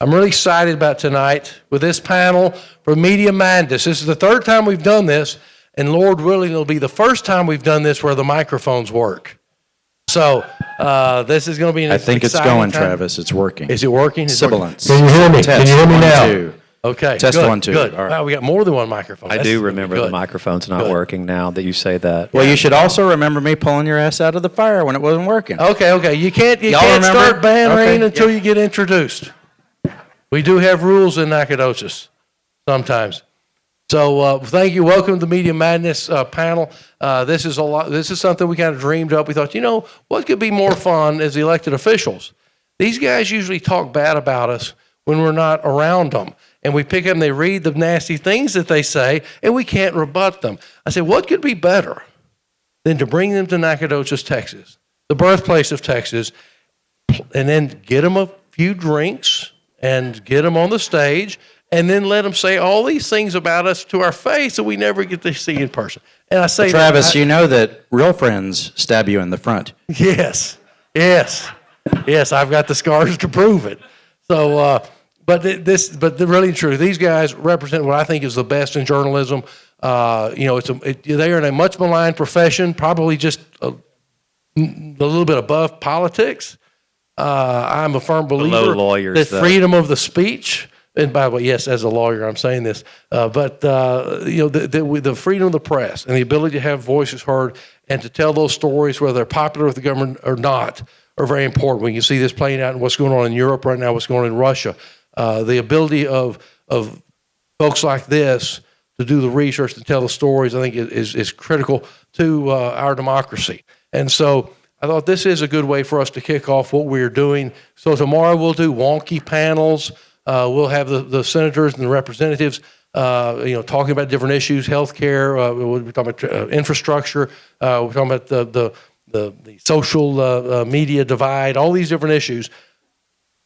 I'm really excited about tonight with this panel for Media Madness. This is the third time we've done this, and Lord willing, it'll be the first time we've done this where the microphones work. So this is going to be an exciting I think it's going, time. Travis. It's working. Is it working? Sibilance. Can you hear me? Test. Can you hear me 1, now? 2. Okay. Test good, 1, 2. Good. All right. Wow, we got more than one microphone. I do remember the microphone's not working now that you say that. Well, you should also remember me pulling your ass out of the fire when it wasn't working. Okay. You can't remember? start bantering Okay, until you get introduced. We do have rules in Nacogdoches sometimes. So thank you. Welcome to the Media Madness panel. This is something we kind of dreamed up. We thought, what could be more fun as elected officials? These guys usually talk bad about us when we're not around them. And we pick them, they read the nasty things that they say, and we can't rebut them. I said, what could be better than to bring them to Nacogdoches, Texas, the birthplace of Texas, and then get them a few drinks and get them on the stage, and then let them say all these things about us to our face that we never get to see in person. And I say, Travis, you know that real friends stab you in the front. Yes, I've got the scars to prove it. So, but really true. These guys represent what I think is the best in journalism. They are in a much maligned profession, probably just a little bit above politics. I'm a firm believer that freedom of the speech, and by the way, yes, as a lawyer, I'm saying this, but the freedom of the press and the ability to have voices heard and to tell those stories, whether they're popular with the government or not, are very important. We can see this playing out in what's going on in Europe right now, what's going on in Russia. The ability of folks like this to do the research, to tell the stories, I think is critical to our democracy. And so I thought this is a good way for us to kick off what we're doing. So tomorrow we'll do wonky panels. We'll have the senators and the representatives, talking about different issues, healthcare. We'll be talking about infrastructure. We're talking about the social media divide, all these different issues.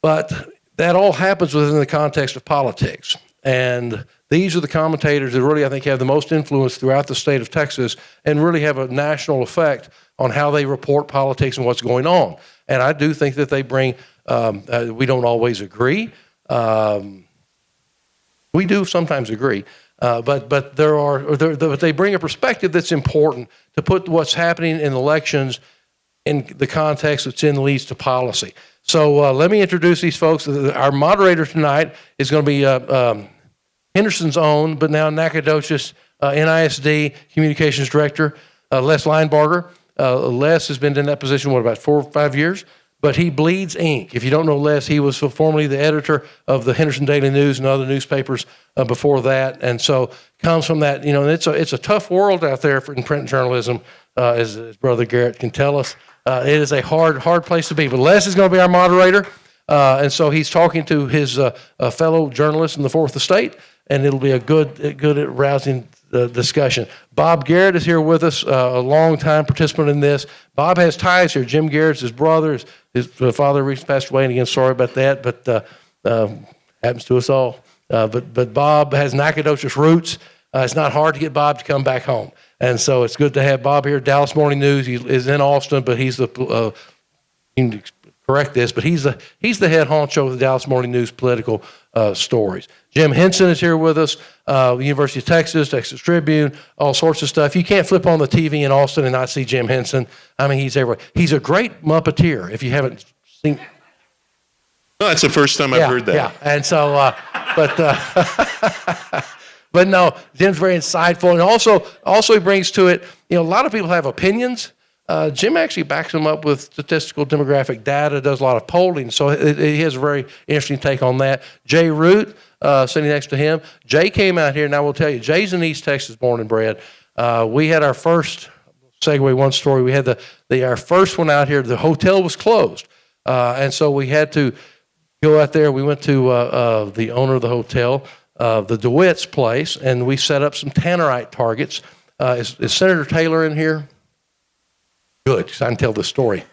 But that all happens within the context of politics. And these are the commentators that really, I think, have the most influence throughout the state of Texas and really have a national effect on how they report politics and what's going on. And I do think that they bring, we don't always agree. We do sometimes agree. But they bring a perspective that's important to put what's happening in elections in the context that leads to policy. So let me introduce these folks. Our moderator tonight is going to be Henderson's own, but now Nacogdoches I.S.D. Communications Director, Les Linebarger. Les has been in that position, about 4 or 5 years? But he bleeds ink. If you don't know Les, he was formerly the editor of the Henderson Daily News and other newspapers before that, and so comes from that. And it's a tough world out there in print journalism, as Brother Garrett can tell us. It is a hard place to be. But Les is going to be our moderator, and so he's talking to his fellow journalists in the Fourth Estate, and it'll be a good rousing discussion. Bob Garrett is here with us, a long-time participant in this. Bob has ties here. Jim Garrett's his brother. His father recently passed away, and again, sorry about that, but happens to us all. But Bob has Nacogdoches roots. It's not hard to get Bob to come back home. And so it's good to have Bob here. Dallas Morning News. He is in Austin, but he's the you can correct this, but he's the head honcho of the Dallas Morning News political stories. Jim Henson is here with us, University of Texas, Texas Tribune, all sorts of stuff. You can't flip on the TV in Austin and not see Jim Henson. I mean, he's everywhere. He's a great Muppeteer, if you haven't seen. No, that's the first time I've heard that. Yeah, and so, but no, Jim's very insightful, and also he brings to it. A lot of people have opinions. Jim actually backs them up with statistical demographic data, does a lot of polling, so he has a very interesting take on that. Jay Root, sitting next to him. Jay came out here, and I will tell you, Jay's in East Texas, born and bred. We had our first, segue one story, we had our first one out here. The hotel was closed, and so we had to go out there. We went to the owner of the hotel, the DeWitt's place, and we set up some tannerite targets. Is Senator Taylor in here? Good, because I can tell this story.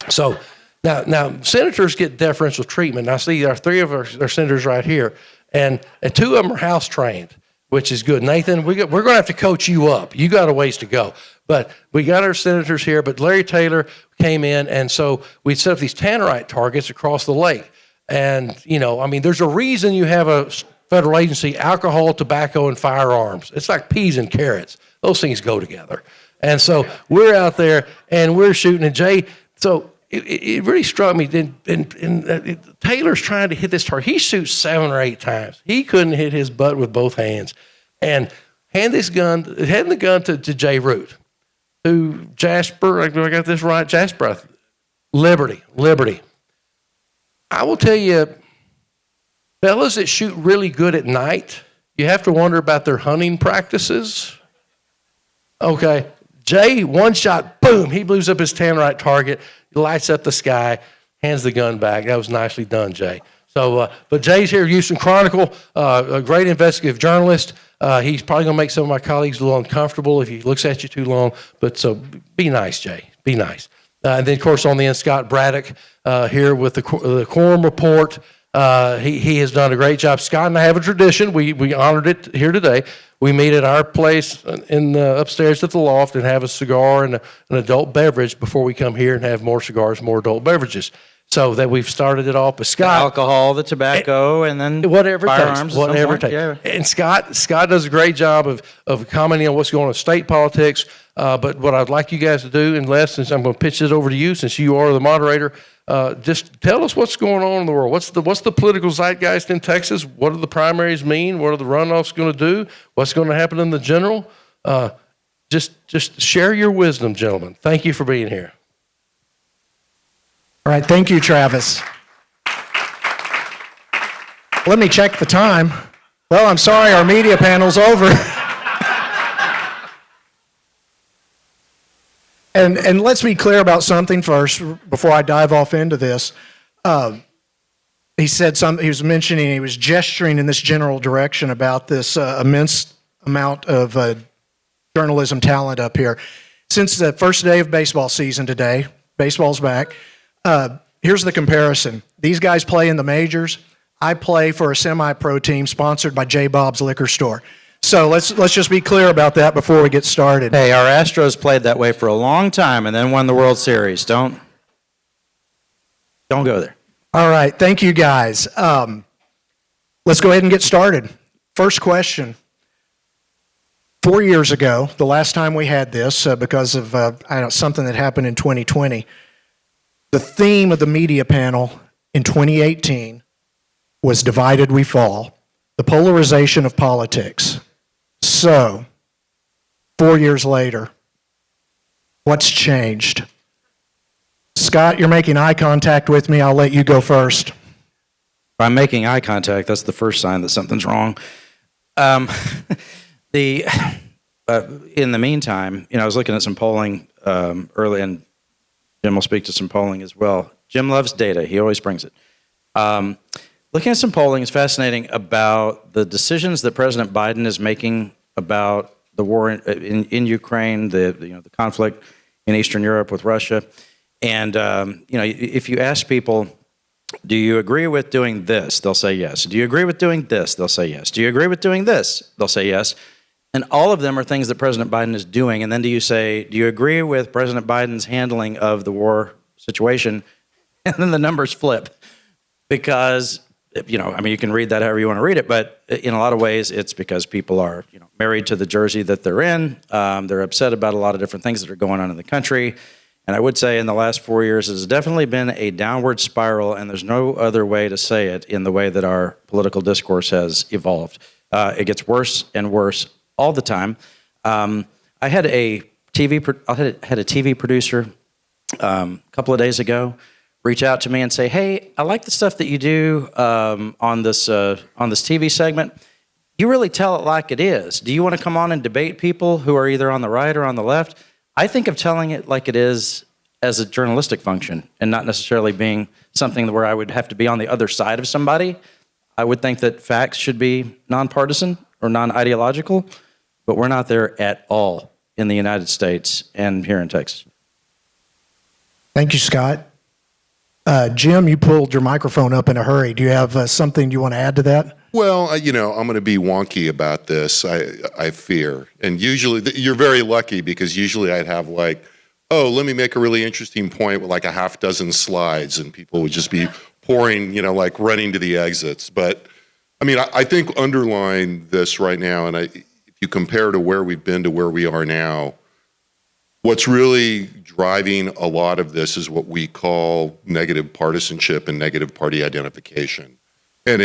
So now senators get deferential treatment. I see our 3 of our senators right here, and 2 of them are house trained, which is good. Nathan, we're going to have to coach you up. You got a ways to go. But we got our senators here, but Larry Taylor came in, and so we set up these tannerite targets across the lake. And, I mean, there's a reason you have a federal agency, alcohol, tobacco, and firearms. It's like peas and carrots. Those things go together. And so we're out there and we're shooting. And Jay, so it really struck me. Taylor's trying to hit this target. He shoots 7 or 8 times. He couldn't hit his butt with both hands. And handing the gun to Jay Root, who Jasper, I got this right, Jasper, Liberty. I will tell you, fellas that shoot really good at night, you have to wonder about their hunting practices. Okay, Jay, one shot, boom, he blows up his tannerite target, lights up the sky, hands the gun back. That was nicely done, Jay. So, but Jay's here, Houston Chronicle, a great investigative journalist. He's probably going to make some of my colleagues a little uncomfortable if he looks at you too long. But so be nice, Jay. Be nice. And then, of course, on the end, Scott Braddock here with the Quorum report. He has done a great job. Scott and I have a tradition. We honored it here today. We meet at our place in upstairs at the loft and have a cigar and an adult beverage before we come here and have more cigars, more adult beverages. So that we've started it off with Scott. The alcohol, the tobacco, and then whatever firearms. Whatever it takes. Yeah. And Scott does a great job of commenting on what's going on in state politics. But what I'd like you guys to do, since I'm going to pitch this over to you, since you are the moderator, just tell us what's going on in the world. What's the political zeitgeist in Texas? What do the primaries mean? What are the runoffs going to do? What's going to happen in the general? Just share your wisdom, gentlemen. Thank you for being here. All right, thank you, Travis. Let me check the time. Well, I'm sorry, our media panel's over. And let's be clear about something first before I dive off into this. He was mentioning, he was gesturing in this general direction about this immense amount of journalism talent up here. Since the first day of baseball season today, baseball's back. Here's the comparison. These guys play in the majors. I play for a semi-pro team sponsored by J. Bob's Liquor Store. So let's just be clear about that before we get started. Hey, our Astros played that way for a long time and then won the World Series. Don't go there. All right, thank you guys. Let's go ahead and get started. First question. 4 years ago, the last time we had this, because of something that happened in 2020, the theme of the media panel in 2018 was Divided We Fall, the polarization of politics. So, 4 years later, what's changed? Scott, you're making eye contact with me. I'll let you go first. If I'm making eye contact, that's the first sign that something's wrong. In the meantime, I was looking at some polling early, and Jim will speak to some polling as well. Jim loves data. He always brings it. Looking at some polling is fascinating about the decisions that President Biden is making about the war in Ukraine, the conflict in Eastern Europe with Russia. And, if you ask people, do you agree with doing this? They'll say yes. Do you agree with doing this? They'll say yes. Do you agree with doing this? They'll say yes. And all of them are things that President Biden is doing. And then do you agree with President Biden's handling of the war situation? And then the numbers flip. Because, you can read that however you want to read it, but in a lot of ways, it's because people are, married to the jersey that they're in. They're upset about a lot of different things that are going on in the country. And I would say in the last 4 years, it has definitely been a downward spiral, and there's no other way to say it in the way that our political discourse has evolved. It gets worse and worse all the time. I had a TV producer a couple of days ago reach out to me and say, "Hey, I like the stuff that you do on this TV segment. You really tell it like it is. Do you want to come on and debate people who are either on the right or on the left?" I think of telling it like it is as a journalistic function and not necessarily being something where I would have to be on the other side of somebody. I would think that facts should be nonpartisan or non-ideological, but we're not there at all in the United States and here in Texas. Thank you, Scott. Jim, you pulled your microphone up in a hurry. Do you have something you want to add to that? Well, I'm going to be wonky about this, I fear. And usually, you're very lucky because usually I'd have like oh, let me make a really interesting point with like a half dozen slides, and people would just be pouring, like running to the exits. But I mean, I think underlying this right now, and if you compare to where we've been to where we are now, what's really driving a lot of this is what we call negative partisanship and negative party identification. And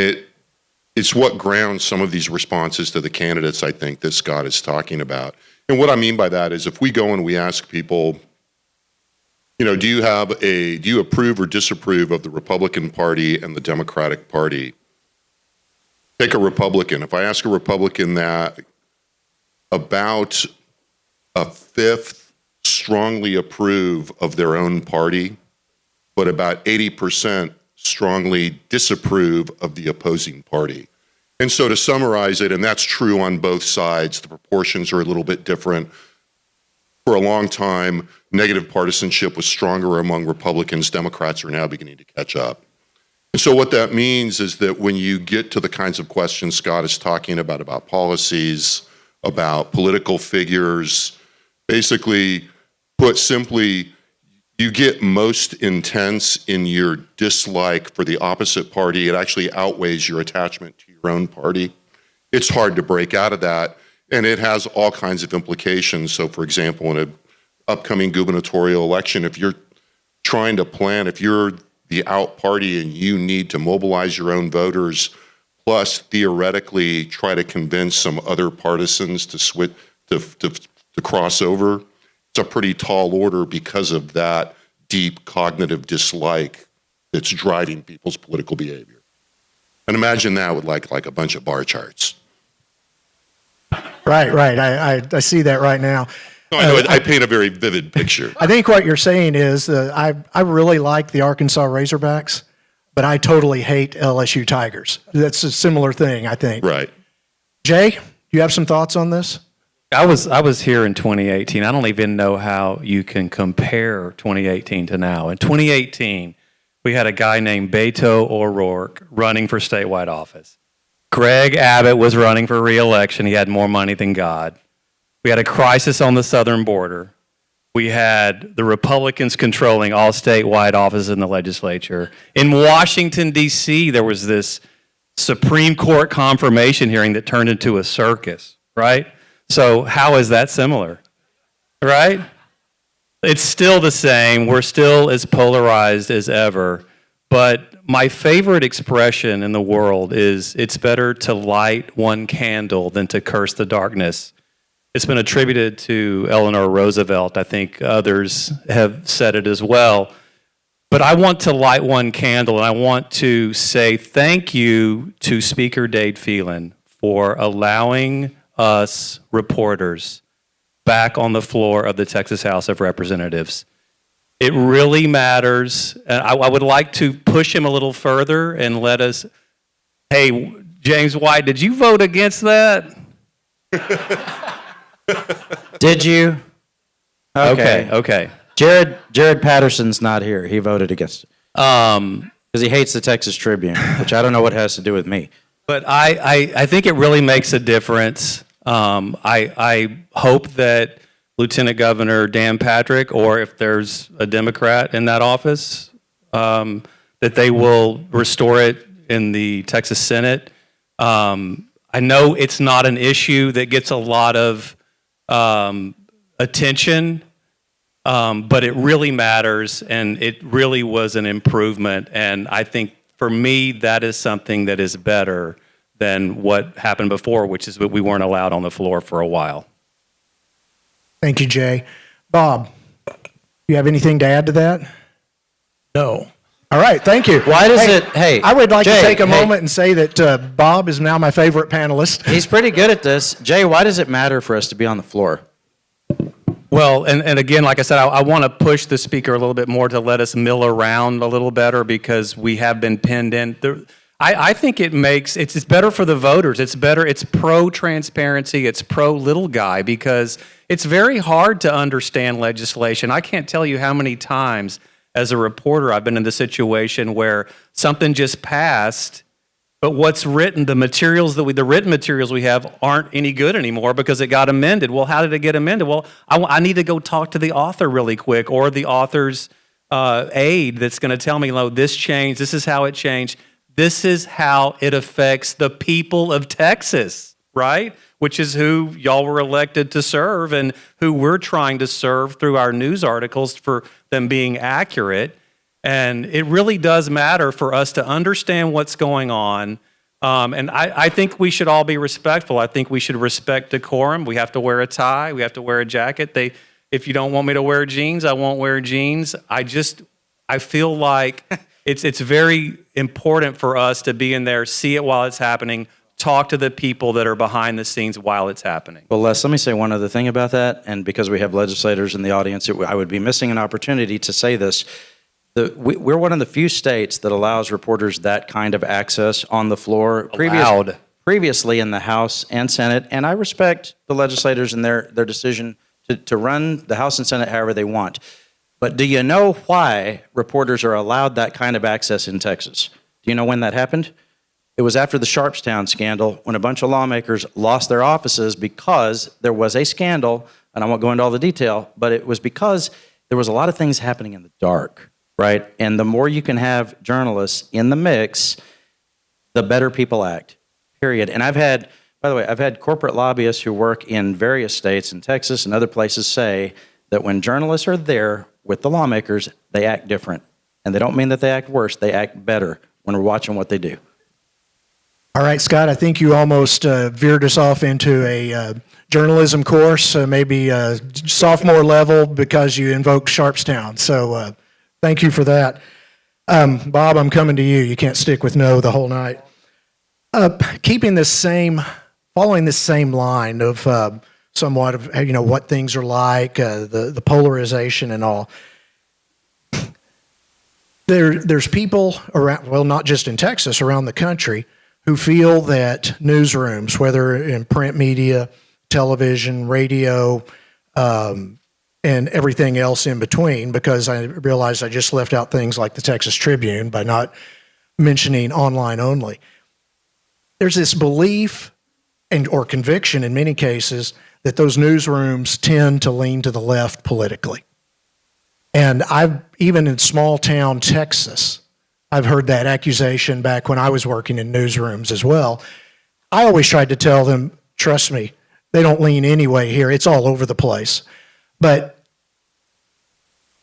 it's what grounds some of these responses to the candidates, I think, that Scott is talking about. And what I mean by that is if we go and we ask people, do you approve or disapprove of the Republican Party and the Democratic Party? Take a Republican. If I ask a Republican that, about a fifth strongly approve of their own party, but about 80% strongly disapprove of the opposing party. And so to summarize it, and that's true on both sides, the proportions are a little bit different. For a long time, negative partisanship was stronger among Republicans. Democrats are now beginning to catch up. And so what that means is that when you get to the kinds of questions Scott is talking about policies, about political figures, basically, put simply, you get most intense in your dislike for the opposite party. It actually outweighs your attachment to your own party. It's hard to break out of that, and it has all kinds of implications. So, for example, in an upcoming gubernatorial election, if you're trying to plan, if you're the out party and you need to mobilize your own voters, plus theoretically try to convince some other partisans to switch, to cross over, it's a pretty tall order because of that deep cognitive dislike that's driving people's political behavior. And imagine that with like a bunch of bar charts. Right. I see that right now. No, I know, I paint a very vivid picture. I think what you're saying is I really like the Arkansas Razorbacks, but I totally hate LSU Tigers. That's a similar thing, I think. Right. Jay, you have some thoughts on this? I was here in 2018. I don't even know how you can compare 2018 to now. In 2018, we had a guy named Beto O'Rourke running for statewide office. Greg Abbott was running for re-election. He had more money than God. We had a crisis on the southern border. We had the Republicans controlling all statewide offices in the legislature. In Washington, D.C., there was this Supreme Court confirmation hearing that turned into a circus, right? So how is that similar, right? It's still the same. We're still as polarized as ever. But my favorite expression in the world is it's better to light one candle than to curse the darkness. It's been attributed to Eleanor Roosevelt. I think others have said it as well. But I want to light one candle, and I want to say thank you to Speaker Dade Phelan for allowing us reporters back on the floor of the Texas House of Representatives. It really matters. I would like to push him a little further and let us, hey, James White, did you vote against that? Did you? Okay. Jared Patterson's not here. He voted against it. Because he hates the Texas Tribune, which I don't know what has to do with me. But I think it really makes a difference. I hope that Lieutenant Governor Dan Patrick, or if there's a Democrat in that office, that they will restore it in the Texas Senate. I know it's not an issue that gets a lot of attention, but it really matters, and it really was an improvement. And I think for me, that is something that is better than what happened before, which is that we weren't allowed on the floor for a while. Thank you, Jay. Bob, you have anything to add to that? No. All right, thank you. Why does hey, I would like Jay, to take a moment and say that Bob is now my favorite panelist. He's pretty good at this. Jay, why does it matter for us to be on the floor? Well, and again, like I said, I want to push the speaker a little bit more to let us mill around a little better because we have been pinned in. I think it's better for the voters. It's better. It's pro-transparency. It's pro-little guy because it's very hard to understand legislation. I can't tell you how many times as a reporter I've been in the situation where something just passed But what's written, the written materials we have aren't any good anymore because it got amended. Well, how did it get amended? Well, I need to go talk to the author really quick, or the author's aide that's going to tell me, no, this changed. This is how it changed. This is how it affects the people of Texas, right? Which is who y'all were elected to serve and who we're trying to serve through our news articles for them being accurate. And it really does matter for us to understand what's going on. And I think we should all be respectful. I think we should respect decorum. We have to wear a tie. We have to wear a jacket. If you don't want me to wear jeans, I won't wear jeans. I feel like it's very important for us to be in there, see it while it's happening, talk to the people that are behind the scenes while it's happening. Well, Les, let me say one other thing about that. And because we have legislators in the audience, I would be missing an opportunity to say this. We're one of the few states that allows reporters that kind of access on the floor. Previously in the House and Senate, and I respect the legislators and their decision to run the House and Senate however they want. But do you know why reporters are allowed that kind of access in Texas? Do you know when that happened? It was after the Sharpstown scandal, when a bunch of lawmakers lost their offices because there was a scandal, and I won't go into all the detail, but it was because there was a lot of things happening in the dark. Right? And the more you can have journalists in the mix, the better people act, period. And by the way, I've had corporate lobbyists who work in various states in Texas and other places say that when journalists are there with the lawmakers, they act different. And they don't mean that they act worse, they act better when we're watching what they do. All right, Scott, I think you almost veered us off into a journalism course, maybe sophomore level because you invoked Sharpstown. So thank you for that. Bob, I'm coming to you. You can't stick with no the whole night. Following this same line of somewhat of what things are like, the polarization and all. There's people around, well, not just in Texas, around the country, who feel that newsrooms, whether in print media, television, radio, and everything else in between, because I realized I just left out things like the Texas Tribune by not mentioning online only. There's this belief or conviction in many cases that those newsrooms tend to lean to the left politically. And even in small town Texas, I've heard that accusation back when I was working in newsrooms as well. I always tried to tell them, trust me, they don't lean anyway here. It's all over the place. But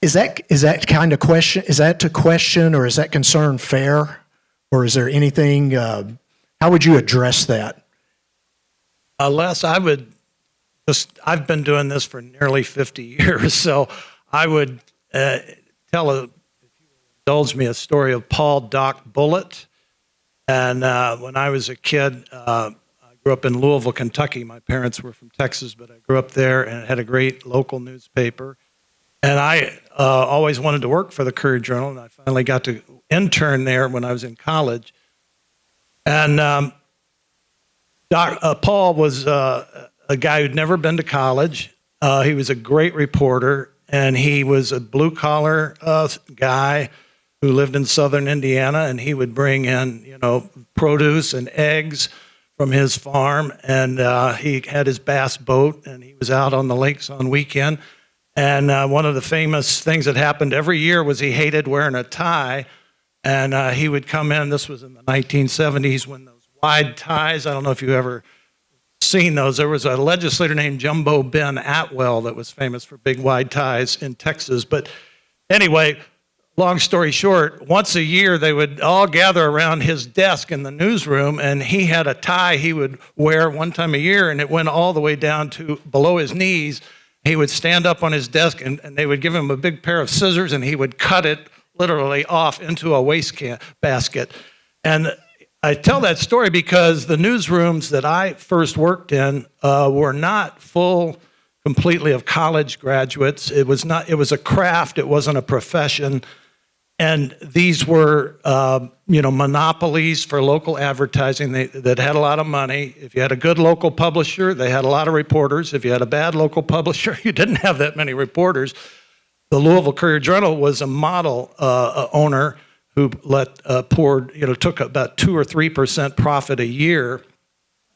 is that kind of question, is that to question, or is that concern fair? Or is there anything, how would you address that? Les, I've been doing this for nearly 50 years, so I would if you indulge me, a story of Paul Doc Bullitt. And when I was a kid, I grew up in Louisville, Kentucky. My parents were from Texas, but I grew up there and it had a great local newspaper. And I always wanted to work for the Courier-Journal, and I finally got to intern there when I was in college. And Paul was a guy who'd never been to college. He was a great reporter, and he was a blue-collar guy who lived in southern Indiana, and he would bring in, produce and eggs from his farm, and he had his bass boat, and he was out on the lakes on weekend. And one of the famous things that happened every year was he hated wearing a tie, and he would come in. This was in the 1970s when those wide ties, I don't know if you ever seen those. There was a legislator named Jumbo Ben Atwell that was famous for big wide ties in Texas. But anyway, long story short, once a year they would all gather around his desk in the newsroom, and he had a tie he would wear one time a year, and it went all the way down to below his knees. He would stand up on his desk, and they would give him a big pair of scissors, and he would cut it literally off into a waste basket. And I tell that story because the newsrooms that I first worked in were not full completely of college graduates. It was a craft. It wasn't a profession. And these were, monopolies for local advertising that had a lot of money. If you had a good local publisher, they had a lot of reporters. If you had a bad local publisher, you didn't have that many reporters. The Louisville Courier-Journal was a model owner who took about 2 or 3% profit a year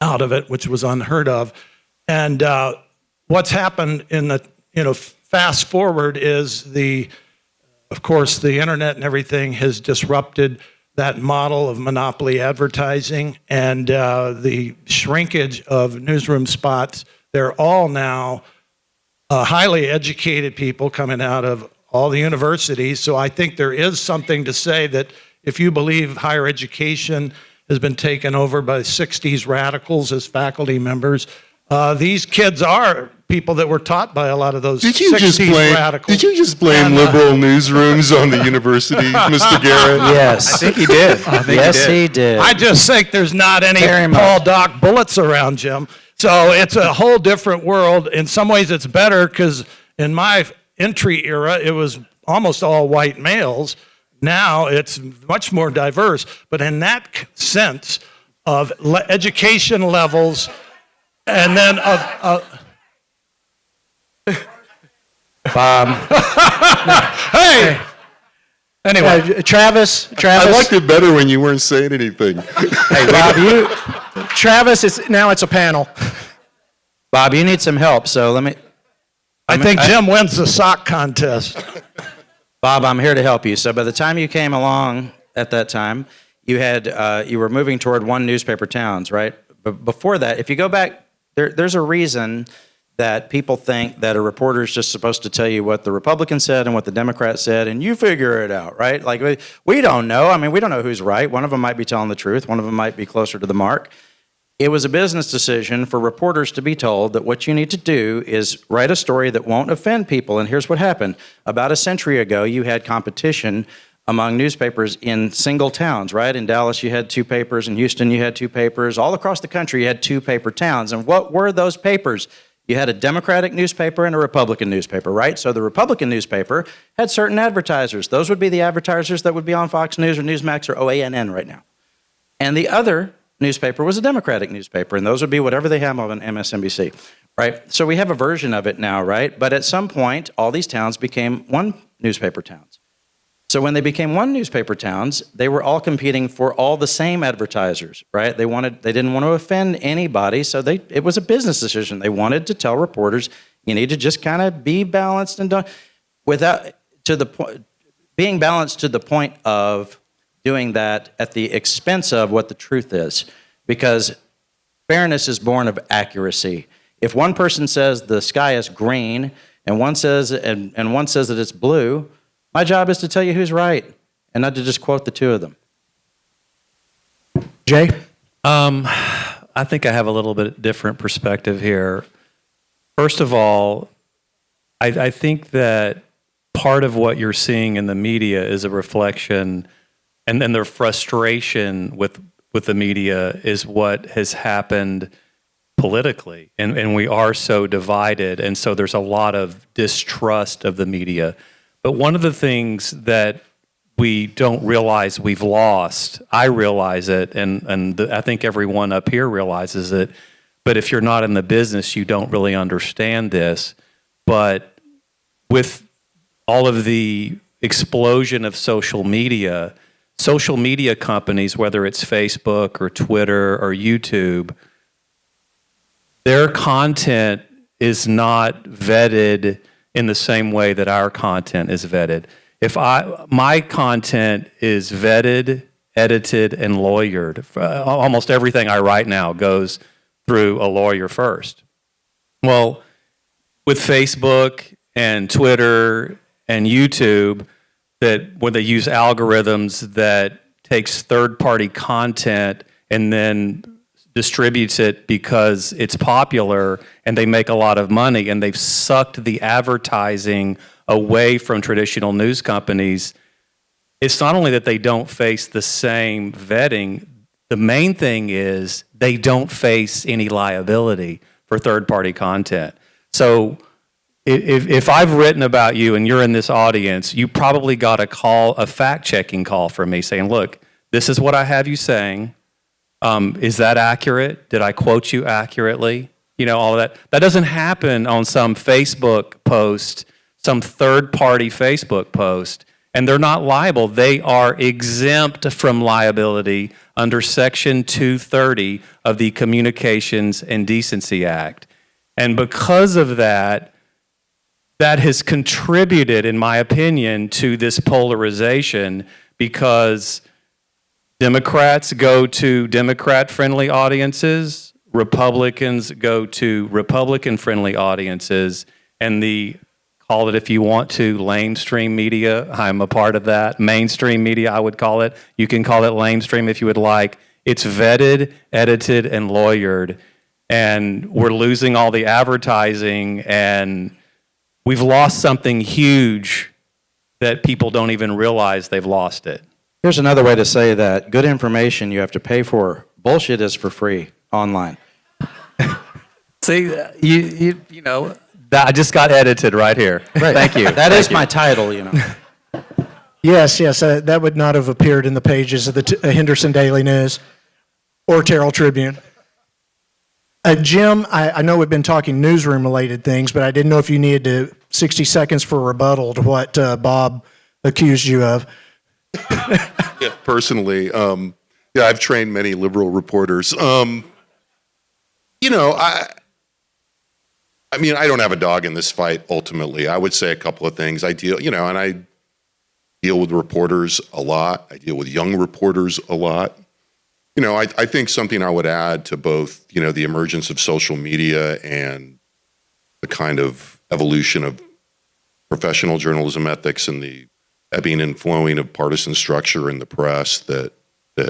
out of it, which was unheard of. And what's happened in the, fast forward is of course, the internet and everything has disrupted that model of monopoly advertising, and the shrinkage of newsroom spots. They're all now highly educated people coming out of all the universities. So I think there is something to say that if you believe higher education has been taken over by 60s radicals as faculty members, these kids are people that were taught by a lot of those 60s radicals. Did you just blame liberal newsrooms on the university, Mr. Garrett? Yes. I think he did. Yes, he did. I just think there's not any Very much. Paul Doc bullets around, Jim. So it's a whole different world. In some ways, it's better because in my entry era, it was almost all white males. Now it's much more diverse. But in that sense of education levels, and then Bob. hey. Anyway, Travis. I liked it better when you weren't saying anything. Hey, Bob, Travis, it's a panel. Bob, you need some help, so let me. I think Jim wins the sock contest. Bob, I'm here to help you. So by the time you came along at that time, you were moving toward one newspaper towns, right? But before that, if you go back, there's a reason that people think that a reporter is just supposed to tell you what the Republican said and what the Democrat said, and you figure it out, right? Like, we don't know. I mean, we don't know who's right. One of them might be telling the truth. One of them might be closer to the mark. It was a business decision for reporters to be told that what you need to do is write a story that won't offend people. And here's what happened. About a century ago, you had competition among newspapers in single towns, right? In Dallas, you had 2 papers. In Houston, you had 2 papers. All across the country, you had 2 paper towns. And what were those papers? You had a Democratic newspaper and a Republican newspaper, right? So the Republican newspaper had certain advertisers. Those would be the advertisers that would be on Fox News or Newsmax or OANN right now. And the other newspaper was a Democratic newspaper, and those would be whatever they have on MSNBC, right? So we have a version of it now, right? But at some point, all these towns became one newspaper towns. So when they became one newspaper towns, they were all competing for all the same advertisers, right? They didn't want to offend anybody, so it was a business decision. They wanted to tell reporters, you need to just kind of be balanced and being balanced to the point of doing that at the expense of what the truth is, because fairness is born of accuracy. If one person says the sky is green and one says that it's blue, my job is to tell you who's right and not to just quote the 2 of them. Jay? I think I have a little bit different perspective here. First of all, I think that part of what you're seeing in the media is a reflection, and then their frustration with the media is what has happened politically. And we are so divided, and so there's a lot of distrust of the media. But one of the things that we don't realize we've lost, I realize it, and I think everyone up here realizes it, but if you're not in the business, you don't really understand this. But with all of the explosion of social media companies, whether it's Facebook or Twitter or YouTube, their content is not vetted in the same way that our content is vetted. If my content is vetted, edited, and lawyered, almost everything I write now goes through a lawyer first. Well, with Facebook and Twitter and YouTube, where they use algorithms that takes third-party content and then distributes it because it's popular and they make a lot of money, and they've sucked the advertising away from traditional news companies. It's not only that they don't face the same vetting, the main thing is they don't face any liability for third-party content. So if I've written about you and you're in this audience, you probably got a fact-checking call from me saying, look, this is what I have you saying. Is that accurate? Did I quote you accurately? All of that. That doesn't happen on some Facebook post, some third-party Facebook post. And they're not liable. They are exempt from liability under Section 230 of the Communications and Decency Act. And because of that, that has contributed, in my opinion, to this polarization, because Democrats go to Democrat-friendly audiences, Republicans go to Republican-friendly audiences, and the, call it if you want to, lamestream media, I'm a part of that. Mainstream media, I would call it. You can call it lamestream if you would like. It's vetted, edited, and lawyered, and we're losing all the advertising, and we've lost something huge that people don't even realize they've lost it. Here's another way to say that good information you have to pay for. Bullshit is for free online. See, you know, that I just got edited right here. Right. Thank you. That is my title, you know. Yes, that would not have appeared in the pages of the Henderson Daily News or Herald Tribune. Jim, I know we've been talking newsroom-related things, but I didn't know if you needed 60 seconds for rebuttal to what Bob accused you of. Yeah, personally, yeah, I've trained many liberal reporters. You know, I mean, I don't have a dog in this fight. Ultimately, I would say a couple of things. I deal with reporters a lot. I deal with young reporters a lot. You know, I think something I would add to both, you know, the emergence of social media and the kind of evolution of professional journalism ethics and the ebbing and flowing of partisan structure in the press that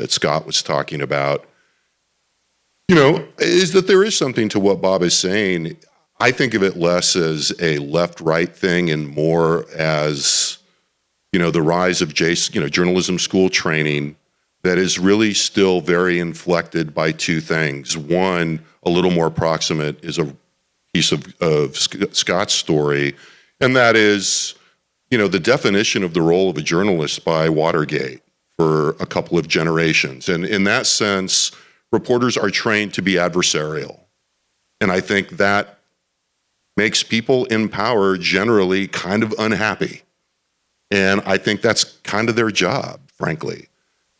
Scott was talking about, you know, is that there is something to what Bob is saying. I think of it less as a left-right thing and more as, you know, the rise of journalism school training that is really still very inflected by two things. One, a little more proximate, is a piece of Scott's story, and that is, you know, the definition of the role of a journalist by Watergate for a couple of generations. And in that sense, reporters are trained to be adversarial. And I think that makes people in power generally kind of unhappy. And I think that's kind of their job, frankly.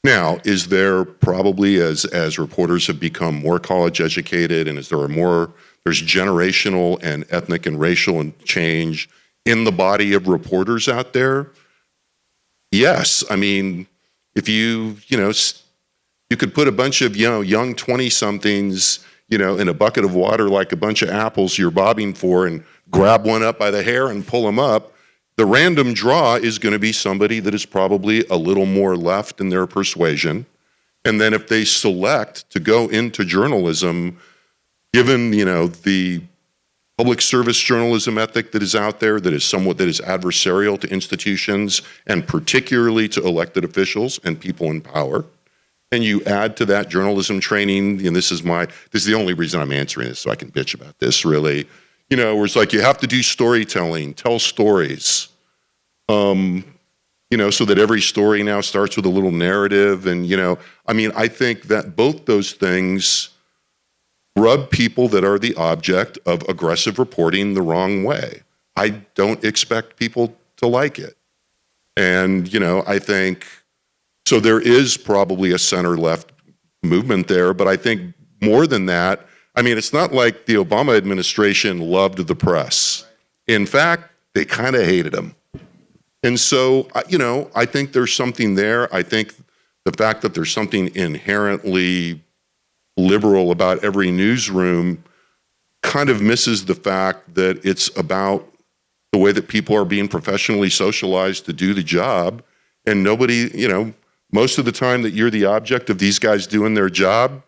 Now, is there probably, as reporters have become more college educated and as there's generational and ethnic and racial change in the body of reporters out there? Yes. I mean, if you could put a bunch of, young 20-somethings, in a bucket of water like a bunch of apples you're bobbing for and grab one up by the hair and pull them up, the random draw is going to be somebody that is probably a little more left in their persuasion. And then if they select to go into journalism, given, the public service journalism ethic that is out there, that is adversarial to institutions and particularly to elected officials and people in power, and you add to that journalism training, and this is the only reason I'm answering this, so I can bitch about this, really, where it's like you have to do storytelling, tell stories, so that every story now starts with a little narrative. And, I think that both those things rub people that are the object of aggressive reporting the wrong way. I don't expect people to like it. And, I think, so there is probably a center-left movement there, but I think more than that, it's not like the Obama administration loved the press. In fact, they kind of hated him. And so, I think there's something there. I think the fact that there's something inherently liberal about every newsroom kind of misses the fact that it's about the way that people are being professionally socialized to do the job. And nobody, most of the time that you're the object of these guys doing their job,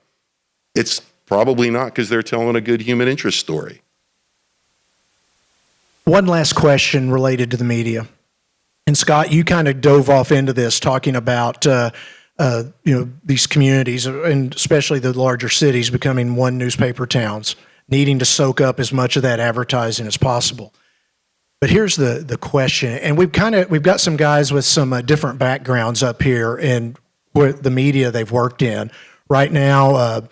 it's probably not because they're telling a good human interest story. One last question related to the media. And Scott, you kind of dove off into this talking about, these communities, and especially the larger cities, becoming one newspaper towns, needing to soak up as much of that advertising as possible. But here's the question, and we've got some guys with some different backgrounds up here in the media they've worked in. Right now,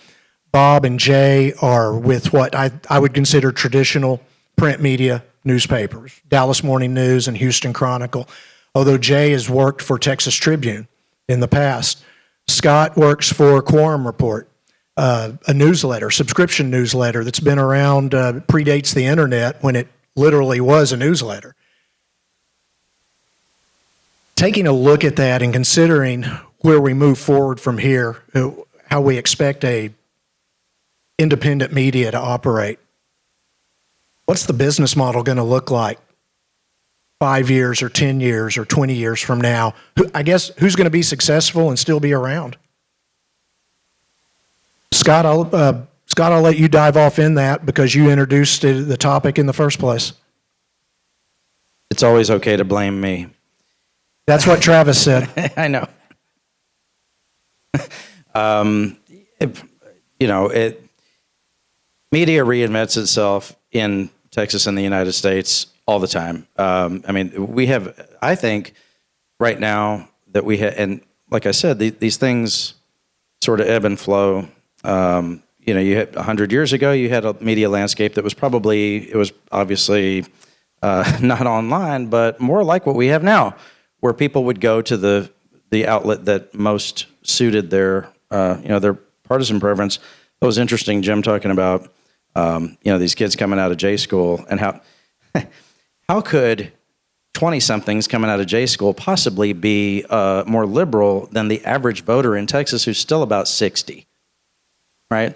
Bob and Jay are with what I would consider traditional print media newspapers, Dallas Morning News and Houston Chronicle. although Jay has worked for Texas Tribune in the past. Scott works for Quorum Report, a newsletter, subscription newsletter that's been around, predates the internet when it literally was a newsletter. Taking a look at that and considering where we move forward from here, how we expect a independent media to operate, what's the business model going to look like 5 years or 10 years or 20 years from now? I guess who's going to be successful and still be around? Scott, I'll let you dive off in that because you introduced the topic in the first place. It's always okay to blame me. That's what Travis said. I know. Media reinvents itself in Texas and the United States all the time. We have, I think, right now that we have, and like I said, these things sort of ebb and flow. You had 100 years ago, you had a media landscape that was obviously not online, but more like what we have now, where people would go to the outlet that most suited their partisan preference. It was interesting, Jim, talking about these kids coming out of J school and how could 20-somethings coming out of J school possibly be more liberal than the average voter in Texas, who's still about 60, right?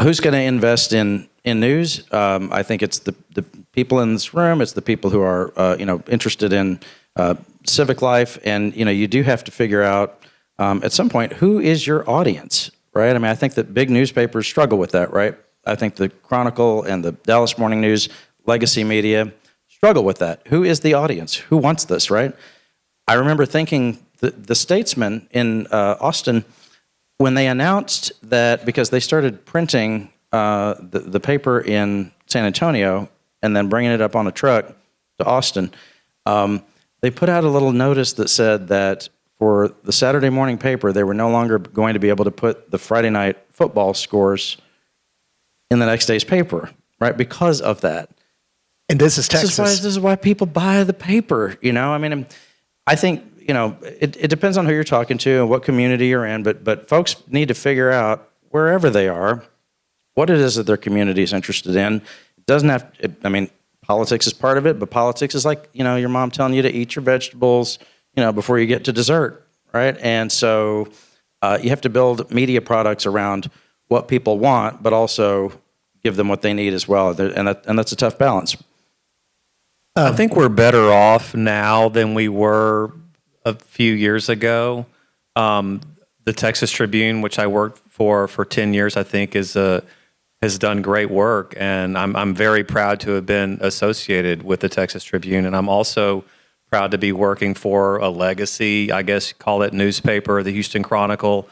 Who's going to invest in news? I think it's the people in this room. It's the people who are interested in civic life, and you do have to figure out at some point who is your audience, right? I think that big newspapers struggle with that, right? I think the Chronicle and the Dallas Morning News, legacy media, struggle with that. Who is the audience? Who wants this, right? I remember thinking the Statesman in Austin, when they announced that, because they started printing the paper in San Antonio and then bringing it up on a truck to Austin, they put out a little notice that said that for the Saturday morning paper, they were no longer going to be able to put the Friday night football scores in the next day's paper, right? Because of that. And this is Texas. This is why people buy the paper, I think, it depends on who you're talking to and what community you're in, but folks need to figure out, wherever they are, what it is that their community is interested in. It doesn't have, politics is part of it, but politics is like, your mom telling you to eat your vegetables, before you get to dessert, right? And so you have to build media products around what people want, but also give them what they need as well. And that's a tough balance. I think we're better off now than we were a few years ago. The Texas Tribune, which I worked for 10 years, I think has done great work, and I'm very proud to have been associated with the Texas Tribune, and I'm also proud to be working for a legacy, I guess call it, newspaper, the Houston Chronicle.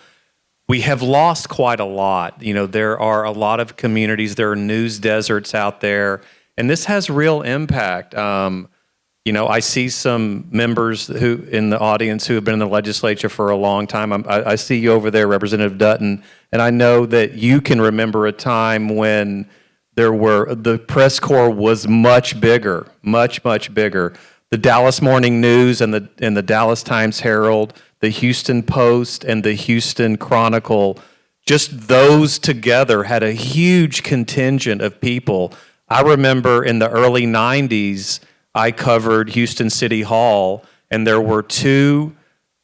We have lost quite a lot. There are a lot of communities, there are news deserts out there, and this has real impact. I see some members who in the audience who have been in the legislature for a long time. I see you over there, Representative Dutton, and I know that you can remember a time when the press corps was much bigger, much, much bigger. The Dallas Morning News and the Dallas Times Herald, the Houston Post and the Houston Chronicle, just those together had a huge contingent of people. I remember in the early 90s, I covered Houston City Hall, and there were 2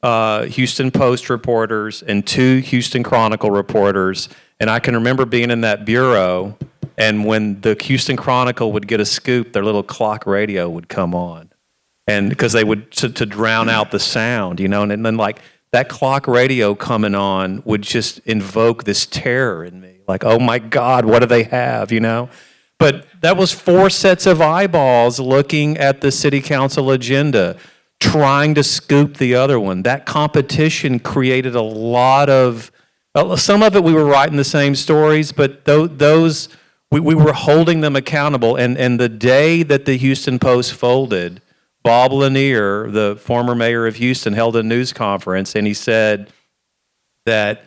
Houston Post reporters and 2 Houston Chronicle reporters, and I can remember being in that bureau, and when the Houston Chronicle would get a scoop, their little clock radio would come on, and because they would to drown out the sound, and then like that clock radio coming on would just invoke this terror in me, like, oh my God, what do they have, But that was 4 sets of eyeballs looking at the city council agenda, trying to scoop the other one. That competition created a lot of, some of it we were writing the same stories, but those, we were holding them accountable. And the day that the Houston Post folded, Bob Lanier, the former mayor of Houston, held a news conference, and he said, well,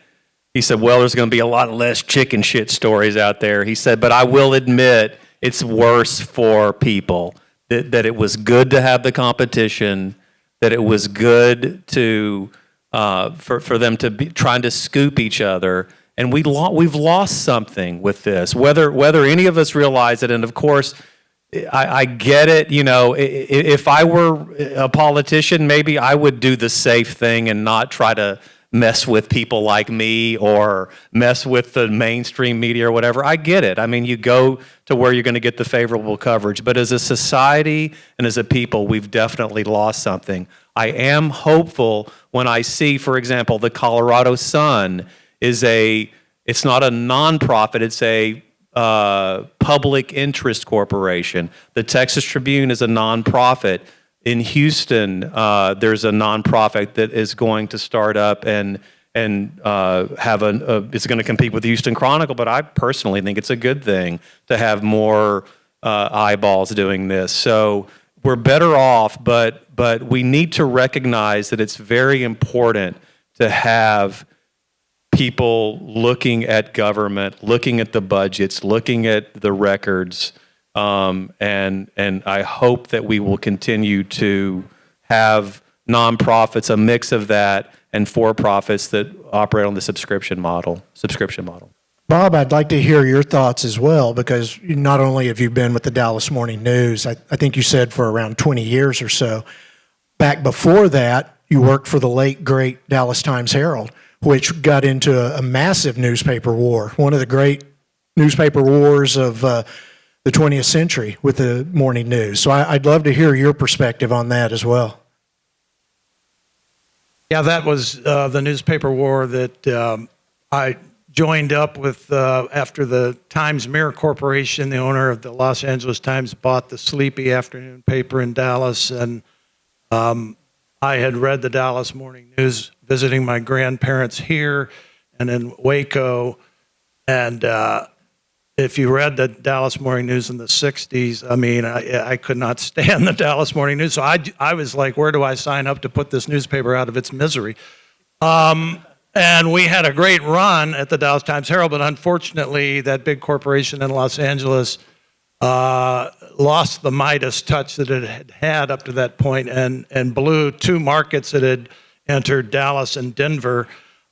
there's going to be a lot less chicken shit stories out there. He said, but I will admit it's worse for people that it was good to have the competition, that it was good to for them to be trying to scoop each other. And we've lost something with this, whether any of us realize it. And of course, I get it. You know, if I were a politician, maybe I would do the safe thing and not try to mess with people like me or mess with the mainstream media or whatever. I get it. I mean, you go to where you're going to get the favorable coverage. But as a society and as a people, we've definitely lost something. I am hopeful when I see, for example, the Colorado Sun it's not a nonprofit, it's a public interest corporation. The Texas Tribune is a nonprofit. In Houston, there's a nonprofit that is going to start up and have it's going to compete with the Houston Chronicle. But I personally think it's a good thing to have more eyeballs doing this. So we're better off, but we need to recognize that it's very important to have people looking at government, looking at the budgets, looking at the records. And I hope that we will continue to have nonprofits, a mix of that, and for-profits that operate on the subscription model. Bob, I'd like to hear your thoughts as well, because not only have you been with the Dallas Morning News, I think you said for around 20 years or so. Back before that, you worked for the late, great Dallas Times-Herald, which got into a massive newspaper war, one of the great newspaper wars of the 20th century with the morning news. So I'd love to hear your perspective on that as well. Yeah, that was the newspaper war that I joined up with after the Times Mirror Corporation, the owner of the Los Angeles Times, bought the sleepy afternoon paper in Dallas. And I had read the Dallas Morning News visiting my grandparents here and in Waco. And if you read the Dallas Morning News in the 60s, I mean, I could not stand the Dallas Morning News. So I was like, where do I sign up to put this newspaper out of its misery? And we had a great run at the Dallas Times-Herald, but unfortunately, that big corporation in Los Angeles lost the Midas touch that it had had up to that point and blew two markets that had entered, Dallas and Denver.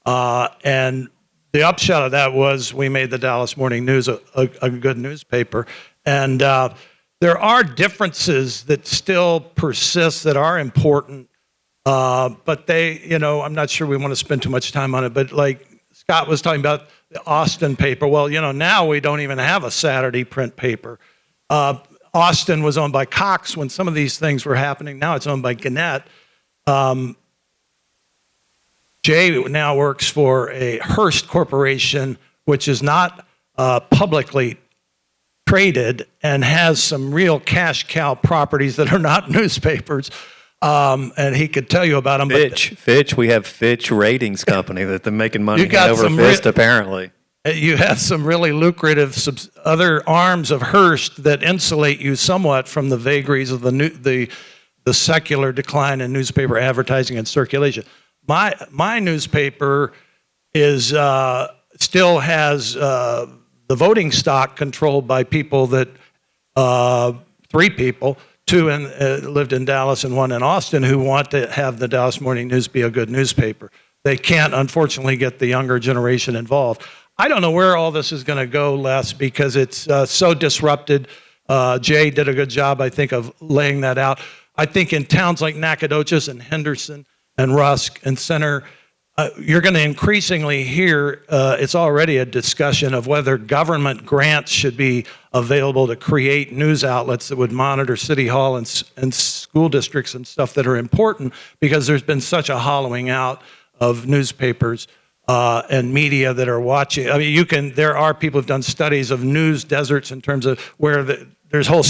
And the upshot of that was we made the Dallas Morning News a good newspaper. And there are differences that still persist that are important, but I'm not sure we want to spend too much time on it. But like Scott was talking about the Austin paper. Well, now we don't even have a Saturday print paper. Austin was owned by Cox when some of these things were happening. Now it's owned by Gannett. Jay now works for a Hearst Corporation, which is not publicly traded and has some real cash cow properties that are not newspapers. And he could tell you about them. Fitch, we have Fitch Ratings Company that they're making money hand over fist, apparently. You have some really lucrative other arms of Hearst that insulate you somewhat from the vagaries of the secular decline in newspaper advertising and circulation. My newspaper is still has the voting stock controlled by people that 3 people, 2 lived in Dallas and 1 in Austin, who want to have the Dallas Morning News be a good newspaper. They can't, unfortunately, get the younger generation involved. I don't know where all this is going to go, Les, because it's so disrupted. Jay did a good job, I think, of laying that out. I think in towns like Nacogdoches and Henderson and Rusk and Center, you're going to increasingly hear, it's already a discussion of whether government grants should be available to create news outlets that would monitor City Hall and school districts and stuff that are important, because there's been such a hollowing out of newspapers and media that are watching. I mean, there are people who've done studies of news deserts in terms of where there's whole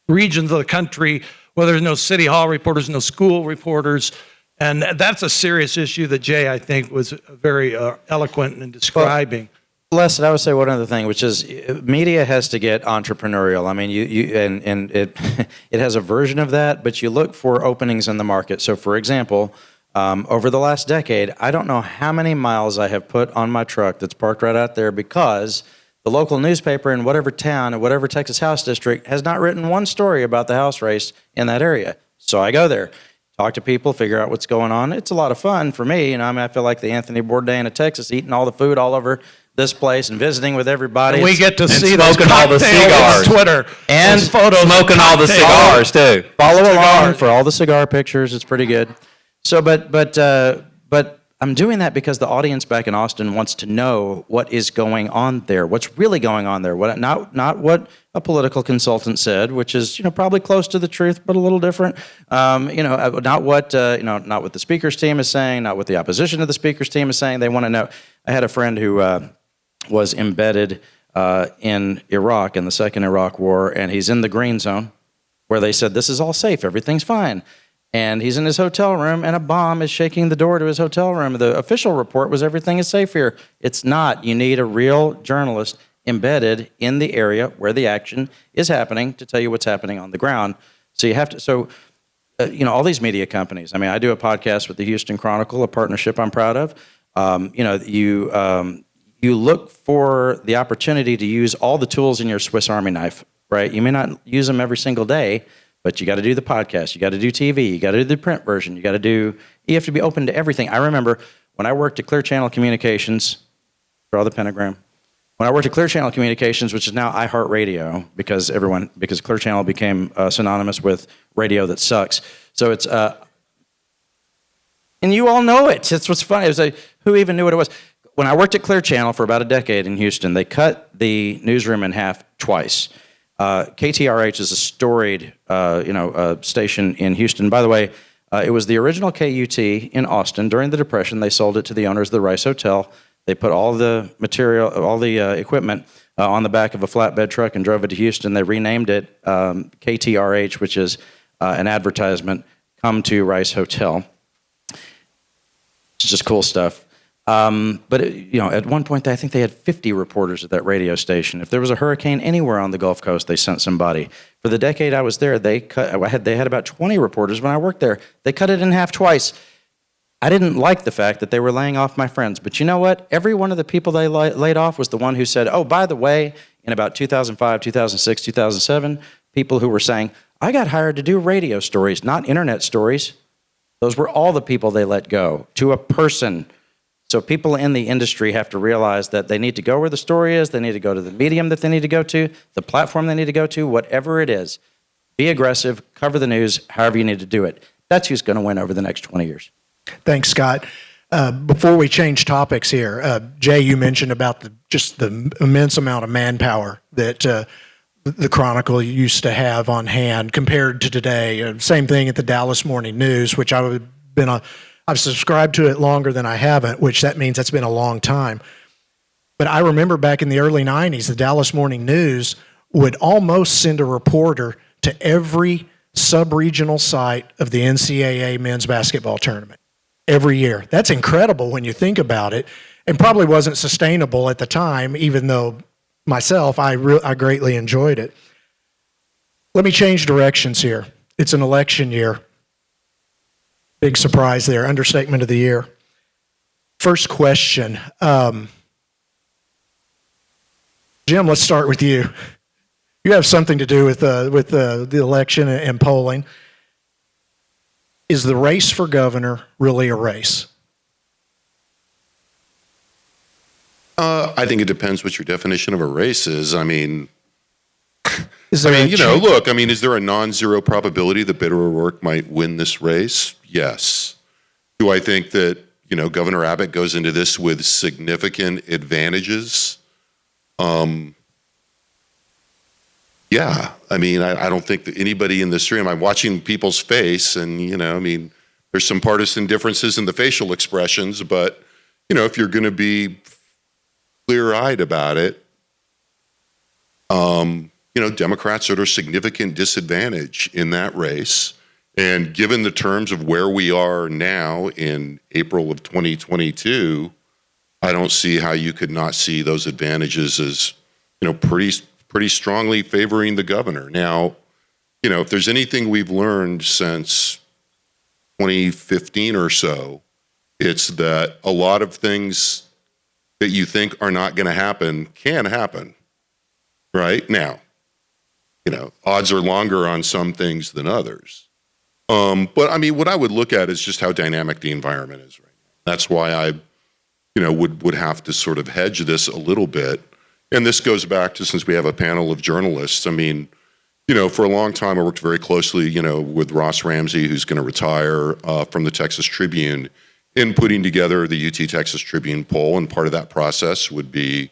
regions of the country where there's no City Hall reporters, no school reporters. And that's a serious issue that Jay, I think, was very eloquent in describing. Well, Les, I would say one other thing, which is media has to get entrepreneurial. I mean, and it it has a version of that, but you look for openings in the market. So, for example, over the last decade, I don't know how many miles I have put on my truck that's parked right out there because the local newspaper in whatever town or whatever Texas House district has not written one story about the House race in that area. So I go there, talk to people, figure out what's going on. It's a lot of fun for me. You know, I mean, I feel like the Anthony Bourdain of Texas, eating all the food all over this place and visiting with everybody. And we get to And see those smoking all the cocktails cigars. on Twitter. And those photos of Smoking all the cocktails. cigars too. Follow along for all the cigar pictures. It's pretty good. So, but I'm doing that because the audience back in Austin wants to know what is going on there, what's really going on there. What not what a political consultant said, which is probably close to the truth but a little different. Not what not what the speaker's team is saying, not what the opposition to the speaker's team is saying. They want to know. I had a friend who was embedded in Iraq in the second Iraq War, and he's in the green zone, where they said this is all safe, everything's fine. And he's in his hotel room, and a bomb is shaking the door to his hotel room. The official report was everything is safe here. It's not. You need a real journalist embedded in the area where the action is happening to tell you what's happening on the ground. So you have to. All these media companies. I mean, I do a podcast with the Houston Chronicle, a partnership I'm proud of. You look for the opportunity to use all the tools in your Swiss Army knife, right? You may not use them every single day, but you got to do the podcast, you got to do TV, you got to do the print version, you have to be open to everything. I remember when I worked at Clear Channel Communications, draw the pentagram. When I worked at Clear Channel Communications, which is now iHeartRadio, because Clear Channel became synonymous with radio that sucks. So it's, and you all know it. It's what's funny. It was like, who even knew what it was? When I worked at Clear Channel for about a decade in Houston, they cut the newsroom in half twice. KTRH is a storied, station in Houston. By the way, it was the original KUT in Austin. During the Depression, they sold it to the owners of the Rice Hotel. They put all the material, all the equipment on the back of a flatbed truck and drove it to Houston. They renamed it KTRH, which is an advertisement, come to Rice Hotel. It's just cool stuff. But at one point, I think they had 50 reporters at that radio station. If there was a hurricane anywhere on the Gulf Coast, they sent somebody. For the decade I was there, they had about 20 reporters when I worked there. They cut it in half twice. I didn't like the fact that they were laying off my friends. But you know what? Every one of the people they laid off was the one who said, oh, by the way, in about 2005, 2006, 2007, people who were saying, I got hired to do radio stories, not internet stories. Those were all the people they let go, to a person. So people in the industry have to realize that they need to go where the story is, they need to go to the medium that they need to go to, the platform they need to go to, whatever it is. Be aggressive, cover the news, however you need to do it. That's who's going to win over the next 20 years. Thanks, Scott. Before we change topics here, Jay, you mentioned about the immense amount of manpower that the Chronicle used to have on hand compared to today. Same thing at the Dallas Morning News, which I've subscribed to it longer than I haven't, which that means that's been a long time. But I remember back in the early 90s, the Dallas Morning News would almost send a reporter to every sub-regional site of the NCAA men's basketball tournament every year. That's incredible when you think about it, and probably wasn't sustainable at the time, even though myself, I greatly enjoyed it. Let me change directions here. It's an election year. Big surprise there, understatement of the year. First question. Jim, let's start with you. You have something to do with the election and polling. Is the race for governor really a race? I think it depends what your definition of a race is. I mean, Is there look, is there a non-zero probability that Beto O'Rourke might win this race? Yes. Do I think that, Governor Abbott goes into this with significant advantages? Yeah. I don't think that anybody in this room, I'm watching people's face and, there's some partisan differences in the facial expressions, but, if you're going to be clear-eyed about it, Democrats are at a significant disadvantage in that race. And given the terms of where we are now in April of 2022, I don't see how you could not see those advantages as, pretty strongly favoring the governor. Now, if there's anything we've learned since 2015 or so, it's that a lot of things that you think are not going to happen can happen, right? Now, odds are longer on some things than others. But I mean, what I would look at is just how dynamic the environment is right now. That's why I, would have to sort of hedge this a little bit. And this goes back to, since we have a panel of journalists, I mean, for a long time I worked very closely, with Ross Ramsey, who's going to retire from the Texas Tribune, in putting together the UT Texas Tribune poll. And part of that process would be,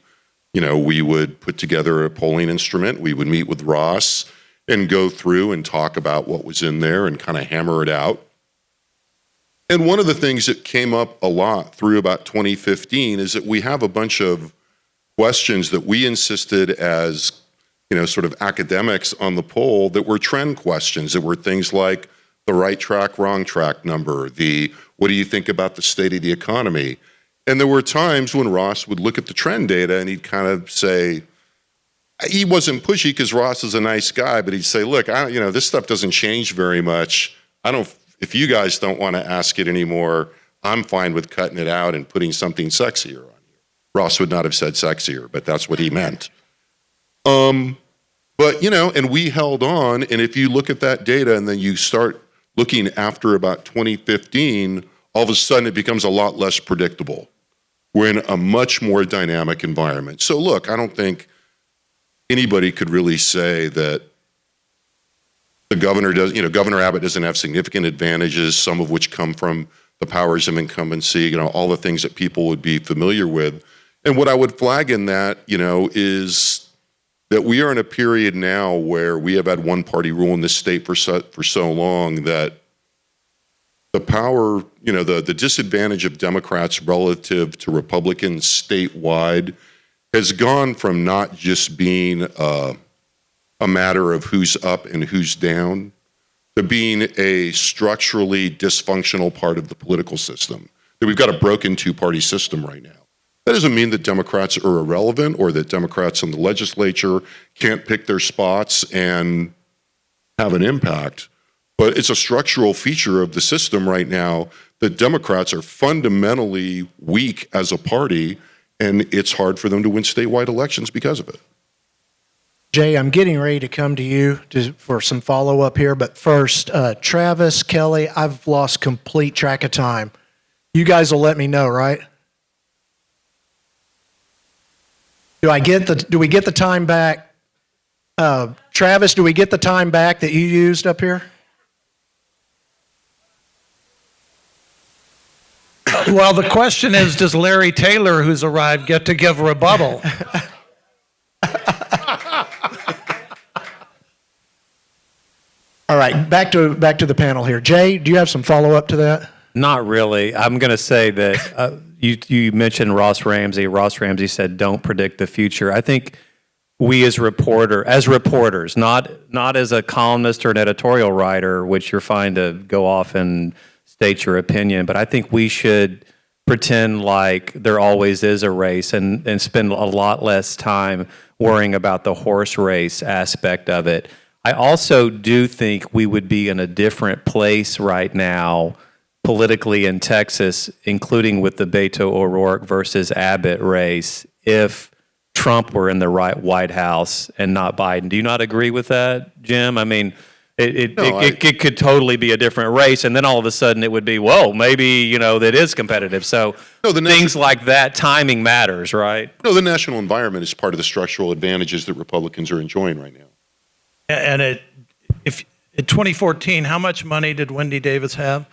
we would put together a polling instrument. We would meet with Ross and go through and talk about what was in there and kind of hammer it out. And one of the things that came up a lot through about 2015 is that we have a bunch of questions that we insisted as, sort of academics on the poll that were trend questions, that were things like the right track, wrong track number, what do you think about the state of the economy? And there were times when Ross would look at the trend data and he'd kind of say, he wasn't pushy because Ross is a nice guy, but he'd say, look, this stuff doesn't change very much. If you guys don't want to ask it anymore, I'm fine with cutting it out and putting something sexier on here. Ross would not have said sexier, but that's what he meant. But, and we held on, and if you look at that data and then you start looking after about 2015, all of a sudden it becomes a lot less predictable. We're in a much more dynamic environment. So look, I don't think anybody could really say that the governor does, Governor Abbott doesn't have significant advantages, some of which come from the powers of incumbency, all the things that people would be familiar with. And what I would flag in that, is that we are in a period now where we have had one party rule in this state for so long that the power, the disadvantage of Democrats relative to Republicans statewide has gone from not just being a matter of who's up and who's down to being a structurally dysfunctional part of the political system. That we've got a broken two-party system right now. That doesn't mean that Democrats are irrelevant or that Democrats in the legislature can't pick their spots and have an impact. But it's a structural feature of the system right now that Democrats are fundamentally weak as a party, and it's hard for them to win statewide elections because of it. Jay, I'm getting ready to come to you for some follow-up here, but first, Travis, Kelly, I've lost complete track of time. You guys will let me know, right? Do we get the time back? Travis, do we get the time back that you used up here? Well, the question is, does Larry Taylor, who's arrived, get to give rebuttal? All right, back to the panel here. Jay, do you have some follow-up to that? Not really. I'm going to say that you mentioned Ross Ramsey. Ross Ramsey said, "Don't predict the future." I think we as reporters, not as a columnist or an editorial writer, which you're fine to go off and state your opinion, but I think we should pretend like there always is a race and spend a lot less time worrying about the horse race aspect of it. I also do think we would be in a different place right now politically in Texas, including with the Beto O'Rourke versus Abbott race, if Trump were in the White House and not Biden. Do you not agree with that, Jim? I mean, it could totally be a different race, and then all of a sudden it would be, whoa, maybe, that is competitive. So things like that, timing matters, right? No, the national environment is part of the structural advantages that Republicans are enjoying right now. And if in 2014, how much money did Wendy Davis have?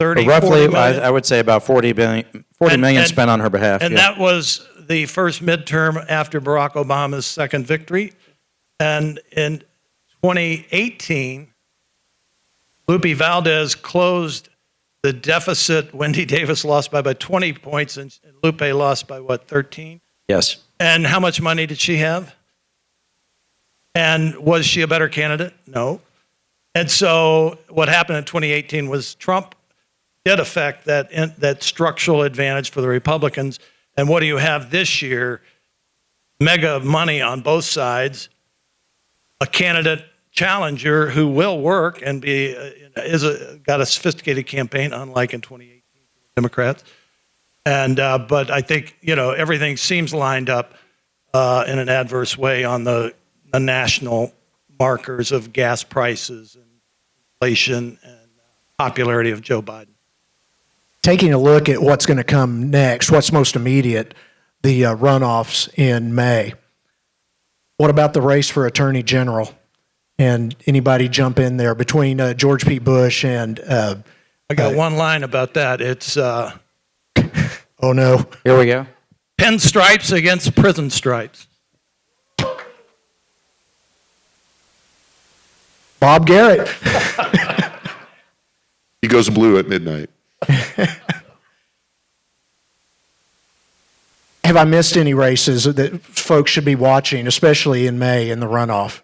30, roughly, 40 million? I would say about 40 million spent on her behalf. And that was the first midterm after Barack Obama's second victory. And in 2018, Lupe Valdez closed the deficit. Wendy Davis lost by about 20 points, and Lupe lost by, 13? Yes. And how much money did she have? And was she a better candidate? No. And so what happened in 2018 was Trump did affect that structural advantage for the Republicans. And what do you have this year? Mega money on both sides, a candidate challenger who will work and got a sophisticated campaign, unlike in 2018 Democrats. And but I think everything seems lined up in an adverse way on the national markers of gas prices and inflation and popularity of Joe Biden. Taking a look at what's going to come next, what's most immediate, the runoffs in May. What about the race for Attorney General? And anybody jump in there between George P. Bush and... I got one line about that. It's oh no. Here we go. pinstripes against prison stripes. Bob Garrett. He goes blue at midnight. Have I missed any races that folks should be watching, especially in May in the runoff?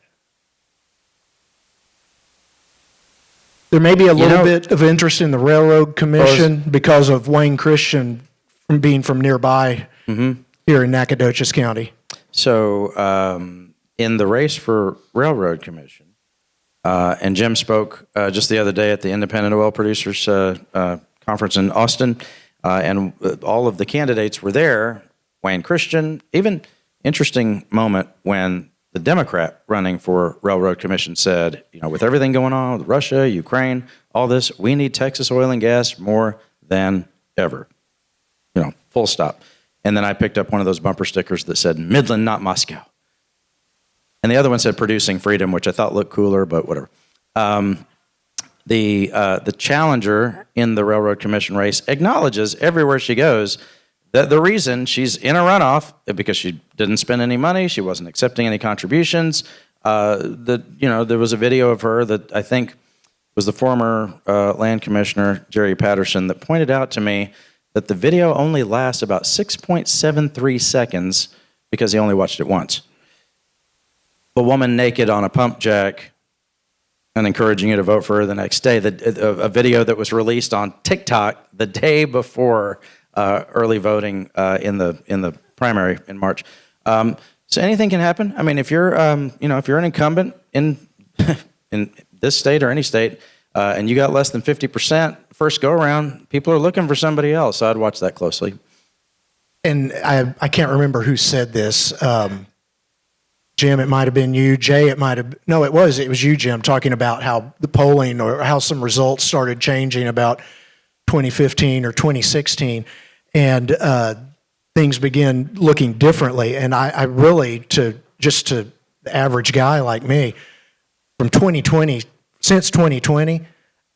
There may be a little bit of interest in the Railroad Commission because of Wayne Christian from being from nearby here in Nacogdoches County. So in the race for Railroad Commission, and Jim spoke just the other day at the Independent Oil Producers Conference in Austin, and all of the candidates were there. Wayne Christian, even interesting moment when the Democrat running for Railroad Commission said, with everything going on with Russia, Ukraine, all this, we need Texas oil and gas more than ever. Full stop. And then I picked up one of those bumper stickers that said, Midland, not Moscow. And the other one said, producing freedom, which I thought looked cooler, but whatever. The challenger in the Railroad Commission race acknowledges everywhere she goes that the reason she's in a runoff is because she didn't spend any money, she wasn't accepting any contributions. There was a video of her that I think was the former land commissioner, Jerry Patterson, that pointed out to me that the video only lasts about 6.73 seconds because he only watched it once. A woman naked on a pump jack and encouraging you to vote for her the next day. A video that was released on TikTok the day before early voting in the primary in March. So anything can happen. I mean, if you're if you're an incumbent in in this state or any state, and you got less than 50% first go around, people are looking for somebody else. So I'd watch that closely. And I can't remember who said this. Jim, it might have been you. Jay, it was you, Jim, talking about how the polling or how some results started changing about 2015 or 2016, and things began looking differently. And I really, to the average guy like me, since 2020,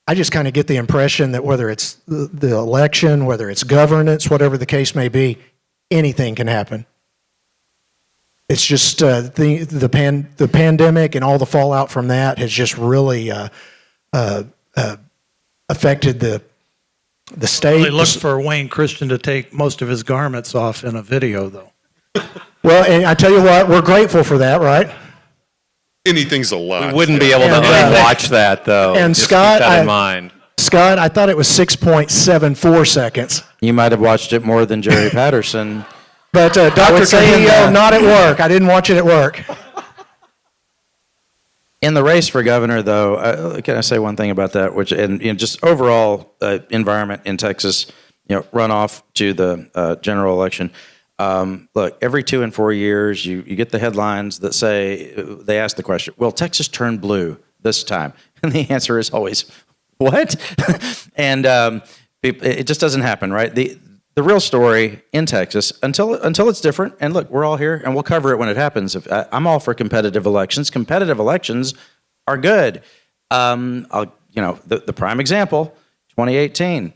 I just kind of get the impression that whether it's the election, whether it's governance, whatever the case may be, anything can happen. It's just the pandemic and all the fallout from that has just really affected the state. They look for Wayne Christian to take most of his garments off in a video, though. Well, and I tell you what, we're grateful for that, right? Anything's a lot. We wouldn't be able to unwatch that, though. And Just Scott, keep that in mind. Scott, I thought it was 6.74 seconds. You might have watched it more than Jerry Patterson. But Dr. Trujillo, not at work. I didn't watch it at work. In the race for governor, though, can I say one thing about that? Which, and just overall environment in Texas, runoff to the general election. Look, every 2 and 4 years, you get the headlines that say, they ask the question, will Texas turn blue this time? And the answer is always, what? And it just doesn't happen, right? The real story in Texas, until it's different, and look, we're all here, and we'll cover it when it happens. I'm all for competitive elections. Competitive elections are good. The prime example, 2018.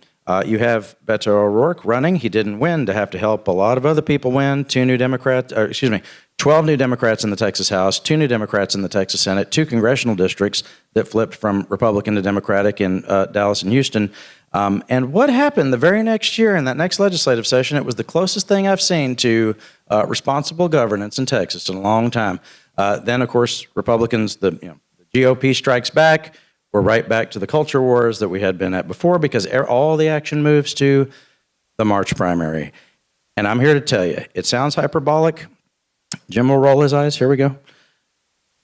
You have Beto O'Rourke running. He didn't win to have to help a lot of other people win. 12 new Democrats in the Texas House, 2 new Democrats in the Texas Senate, 2 congressional districts that flipped from Republican to Democratic in Dallas and Houston. And what happened the very next year in that next legislative session? It was the closest thing I've seen to responsible governance in Texas in a long time. Then, of course, Republicans, the GOP strikes back. We're right back to the culture wars that we had been at before because all the action moves to the March primary. And I'm here to tell you, it sounds hyperbolic. Jim will roll his eyes. Here we go.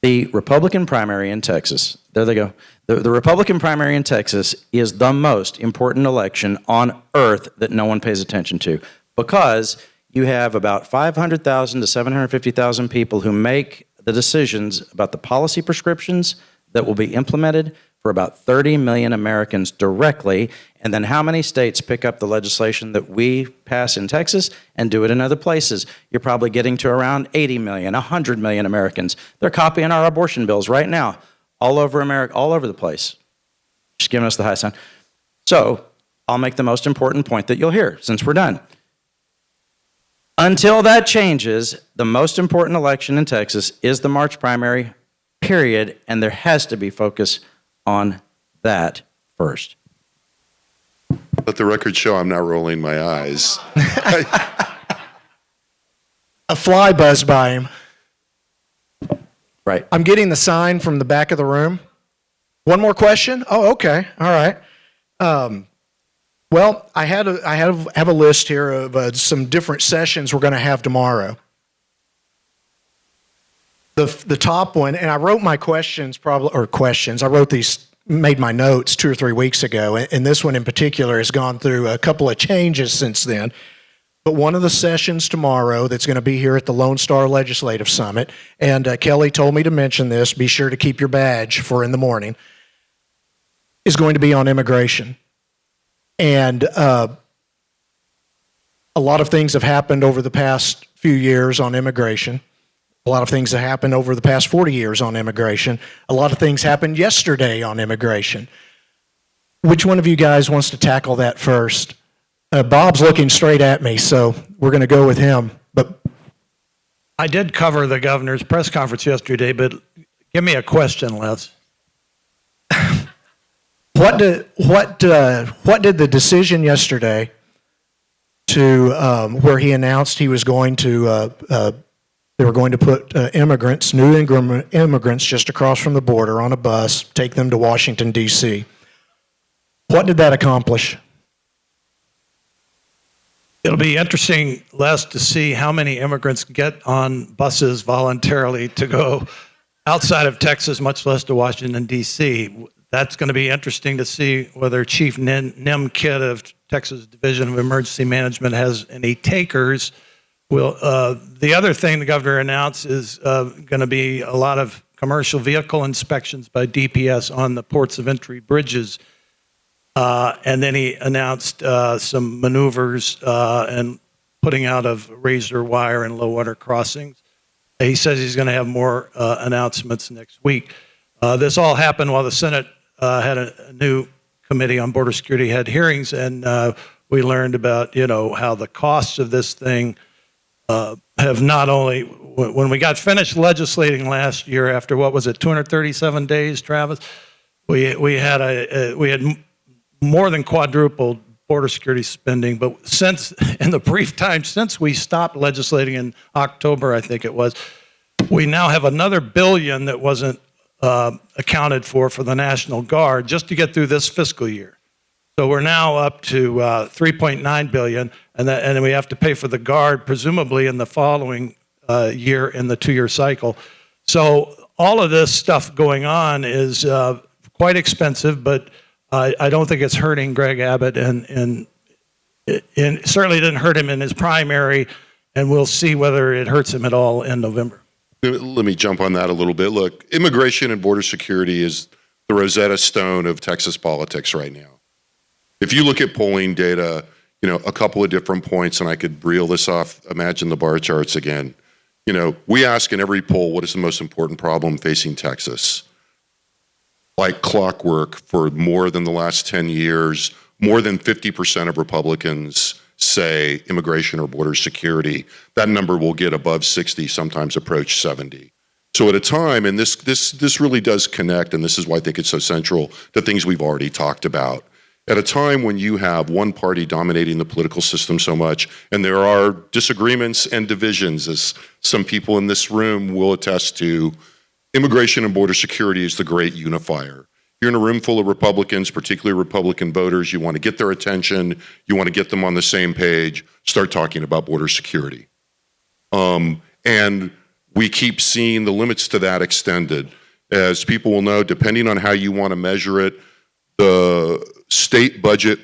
The Republican primary in Texas, there they go. The Republican primary in Texas is the most important election on earth that no one pays attention to, because you have about 500,000 to 750,000 people who make the decisions about the policy prescriptions that will be implemented for about 30 million Americans directly, and then how many states pick up the legislation that we pass in Texas and do it in other places. You're probably getting to around 80 million, 100 million Americans. They're copying our abortion bills right now, all over America, all over the place. Just giving us the high sign. So I'll make the most important point that you'll hear since we're done. Until that changes, the most important election in Texas is the March primary, period, and there has to be focus on that first. Let the record show I'm not rolling my eyes. A fly buzzed by him. Right. I'm getting the sign from the back of the room. One more question? Oh, okay. All right. Well, I have a list here of some different sessions we're going to have tomorrow. The top one, and I wrote my questions I wrote these, made my notes 2 or 3 weeks ago, and this one in particular has gone through a couple of changes since then. But one of the sessions tomorrow that's going to be here at the Lone Star Legislative Summit, and Kelly told me to mention this, be sure to keep your badge for in the morning, is going to be on immigration. And a lot of things have happened over the past few years on immigration. A lot of things have happened over the past 40 years on immigration. A lot of things happened yesterday on immigration. Which one of you guys wants to tackle that first? Bob's looking straight at me, so we're going to go with him. But I did cover the governor's press conference yesterday, but give me a question, Les. What did the decision yesterday to where he announced he was going to they were going to put new immigrants just across from the border on a bus, take them to Washington, D.C. What did that accomplish? It'll be interesting, Les, to see how many immigrants get on buses voluntarily to go outside of Texas, much less to Washington, D.C. That's going to be interesting to see whether Chief Nim Kidd of Texas Division of Emergency Management has any takers. The other thing the governor announced is going to be a lot of commercial vehicle inspections by DPS on the ports of entry bridges. And then he announced some maneuvers and putting out of razor wire and low water crossings. He says he's going to have more announcements next week. This all happened while the Senate had a new committee on border security had hearings, and we learned about how the costs of this thing have not only, when we got finished legislating last year after, 237 days, Travis, we had more than quadrupled border security spending, but in the brief time since we stopped legislating in October, I think it was, we now have another $1 billion that wasn't accounted for the National Guard just to get through this fiscal year. So we're now up to $3.9 billion, and then we have to pay for the Guard presumably in the following year in the 2-year cycle. So all of this stuff going on is quite expensive, but I don't think it's hurting Greg Abbott, and it certainly didn't hurt him in his primary, and we'll see whether it hurts him at all in November. Let me jump on that a little bit. Look, immigration and border security is the Rosetta Stone of Texas politics right now. If you look at polling data, a couple of different points, and I could reel this off, imagine the bar charts again. We ask in every poll, what is the most important problem facing Texas? Like clockwork, for more than the last 10 years, more than 50% of Republicans say immigration or border security. That number will get above 60, sometimes approach 70. So at a time, and this really does connect, and this is why I think it's so central to things we've already talked about. At a time when you have one party dominating the political system so much, and there are disagreements and divisions, as some people in this room will attest to, immigration and border security is the great unifier. You're in a room full of Republicans, particularly Republican voters. You want to get their attention. You want to get them on the same page. Start talking about border security. And we keep seeing the limits to that extended. As people will know, depending on how you want to measure it, the state budget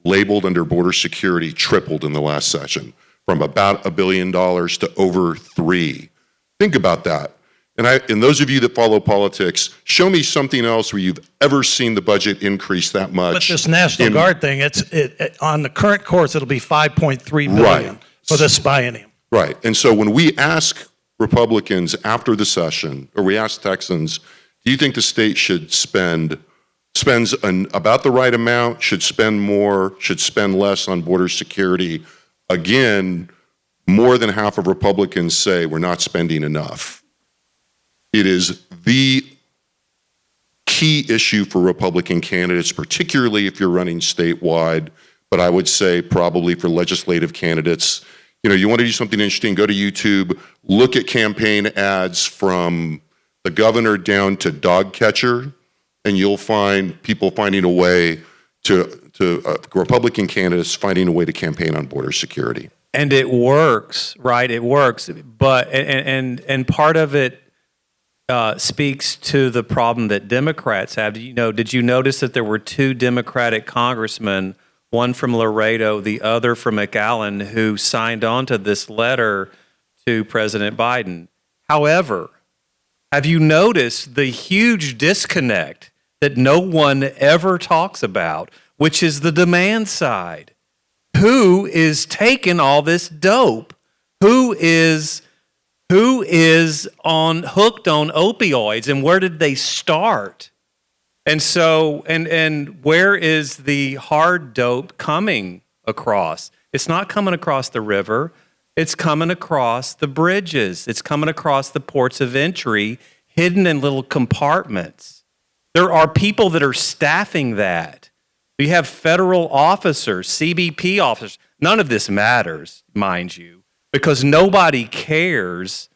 labeled under border security tripled in the last session, from about $1 billion to over $3 billion. Think about that. And those of you that follow politics, show me something else where you've ever seen the budget increase that much. But this National Guard thing, on the current course, it'll be $5.3 billion Right. for this biennium. Right. And so when we ask Republicans after the session, or we ask Texans, do you think the state should spends about the right amount, should spend more, should spend less on border security? Again, more than half of Republicans say we're not spending enough. It is the key issue for Republican candidates, particularly if you're running statewide, but I would say probably for legislative candidates. You know, you want to do something interesting, go to YouTube, look at campaign ads from the governor down to dog catcher, and you'll find people finding a way to Republican candidates finding a way to campaign on border security. And it works, right? It works. But, and part of it speaks to the problem that Democrats have. Did you notice that there were 2 Democratic congressmen, one from Laredo, the other from McAllen, who signed on to this letter to President Biden? However, have you noticed the huge disconnect that no one ever talks about, which is the demand side? Who is taking all this dope? Who is hooked on opioids, and where did they start? And so, and where is the hard dope coming across? It's not coming across the river. It's coming across the bridges. It's coming across the ports of entry, hidden in little compartments. There are people that are staffing that. We have federal officers, CBP officers. None of this matters, mind you, because nobody cares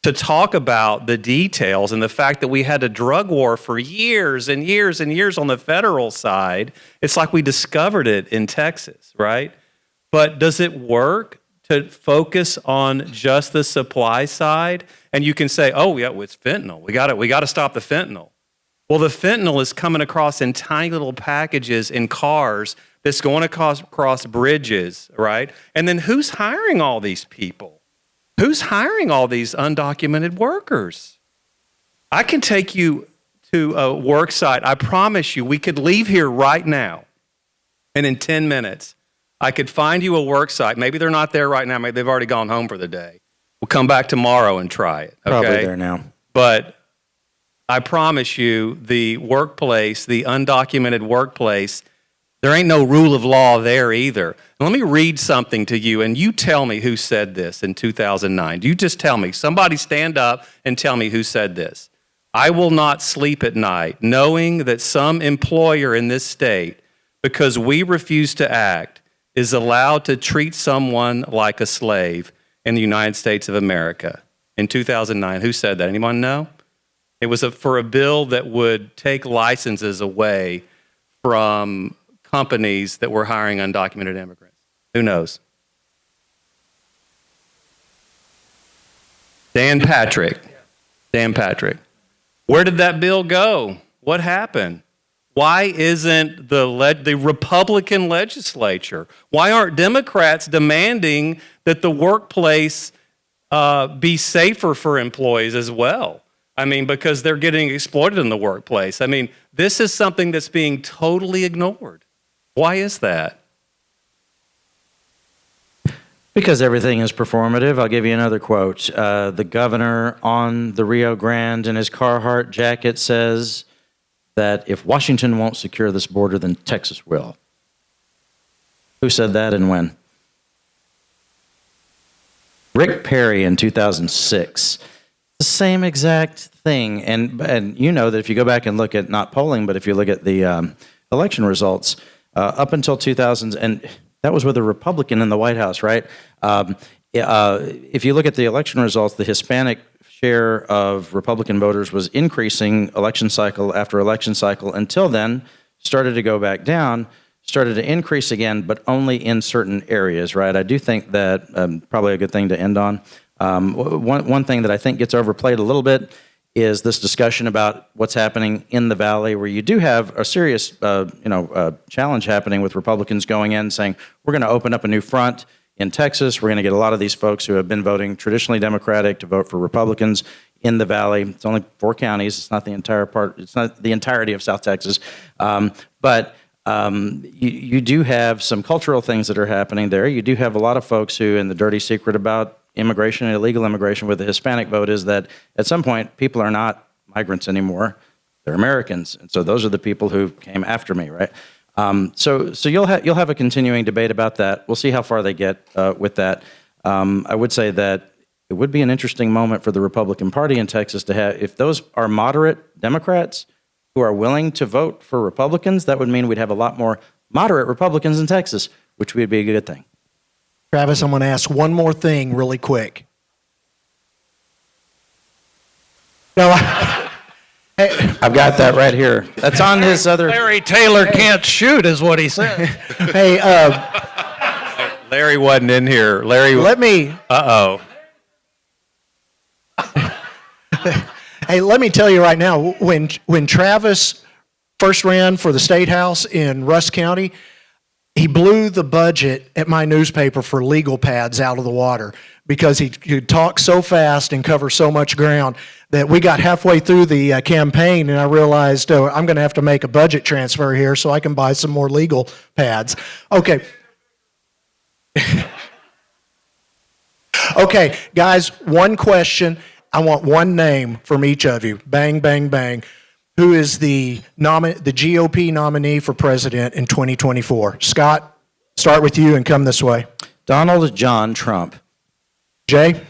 to talk about the details and the fact that we had a drug war for years and years and years on the federal side. It's like we discovered it in Texas, right? But does it work to focus on just the supply side? And you can say, oh, yeah, well, it's fentanyl. We got to stop the fentanyl. Well, the fentanyl is coming across in tiny little packages in cars that's going across bridges, right? And then who's hiring all these people? Who's hiring all these undocumented workers? I can take you to a work site. I promise you, we could leave here right now, and in 10 minutes, I could find you a work site. Maybe they're not there right now. Maybe they've already gone home for the day. We'll come back tomorrow and try it. Okay? Probably there now. But I promise you, the workplace, the undocumented workplace, there ain't no rule of law there either. Let me read something to you, and you tell me who said this in 2009. You just tell me. Somebody stand up and tell me who said this. I will not sleep at night knowing that some employer in this state, because we refuse to act, is allowed to treat someone like a slave in the United States of America. In 2009, who said that? Anyone know? It was for a bill that would take licenses away from companies that were hiring undocumented immigrants. Who knows? Dan Patrick. Dan Patrick. Where did that bill go? What happened? Why isn't the Republican legislature, why aren't Democrats demanding that the workplace be safer for employees as well? I mean, because they're getting exploited in the workplace. I mean, this is something that's being totally ignored. Why is that? Because everything is performative. I'll give you another quote. The governor on the Rio Grande in his Carhartt jacket says that if Washington won't secure this border, then Texas will. Who said that and when? Rick Perry in 2006. The same exact thing. And you know that if you go back and look at not polling, but if you look at the election results, up until 2000, and that was with a Republican in the White House, right? If you look at the election results, the Hispanic share of Republican voters was increasing election cycle after election cycle until then, started to go back down, started to increase again, but only in certain areas, right? I do think that, probably a good thing to end on, One thing that I think gets overplayed a little bit is this discussion about what's happening in the Valley, where you do have a serious, challenge happening with Republicans going in saying, we're going to open up a new front in Texas. We're going to get a lot of these folks who have been voting traditionally Democratic to vote for Republicans in the Valley. It's only 4 counties. It's not the entire part. It's not the entirety of South Texas. But you do have some cultural things that are happening there. You do have a lot of folks who, and the dirty secret about immigration and illegal immigration with the Hispanic vote is that at some point people are not migrants anymore; they're Americans, and so those are the people who came after me, right? So you'll have a continuing debate about that. We'll see how far they get with that. I would say that it would be an interesting moment for the Republican Party in Texas to have, if those are moderate Democrats who are willing to vote for Republicans, that would mean we'd have a lot more moderate Republicans in Texas, which would be a good thing. Travis, I'm going to ask one more thing really quick. No, I've got that right here. That's on his other. Larry Taylor can't shoot, is what he said. hey, Larry wasn't in here. Larry. let me tell you right now, when Travis first ran for the State House in Rusk County, he blew the budget at my newspaper for legal pads out of the water because he could talk so fast and cover so much ground that we got halfway through the campaign and I realized I'm going to have to make a budget transfer here so I can buy some more legal pads. Okay. Okay, guys, one question. I want one name from each of you. Bang, bang, bang. Who is the GOP nominee for president in 2024? Scott, start with you and come this way. Donald John Trump. Jay?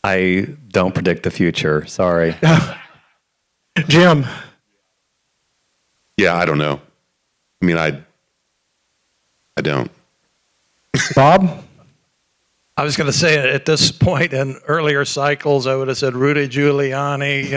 I don't predict the future. Sorry. Jim? Yeah, I don't know. I mean, I don't. Bob? I was going to say at this point in earlier cycles, I would have said Rudy Giuliani,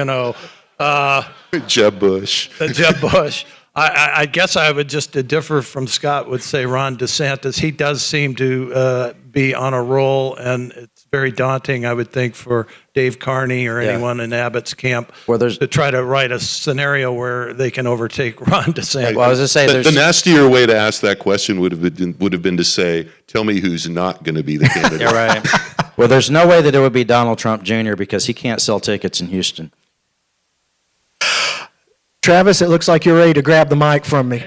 Jeb Bush. Jeb Bush. I guess I would just differ from Scott, would say Ron DeSantis. He does seem to be on a roll, and it's very daunting, I would think, for Dave Carney or anyone in Abbott's camp to try to write a scenario where they can overtake Ron DeSantis. Well, I was just saying, The nastier way to ask that question would have been to say, "Tell me who's not going to be the candidate." yeah, right. Well, there's no way that it would be Donald Trump Jr. because he can't sell tickets in Houston. Travis, it looks like you're ready to grab the mic from me.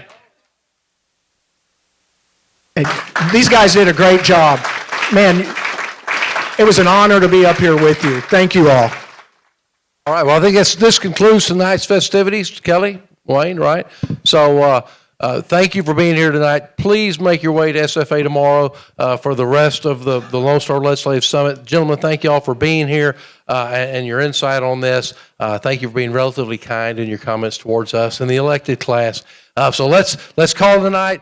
Hey, these guys did a great job. Man, it was an honor to be up here with you. Thank you all. All right, well, I think this concludes tonight's festivities, Kelly, Wayne, right? So thank you for being here tonight. Please make your way to SFA tomorrow for the rest of the Lone Star Legislative Summit. Gentlemen, thank you all for being here and your insight on this. Thank you for being relatively kind in your comments towards us and the elected class. So let's call it a night.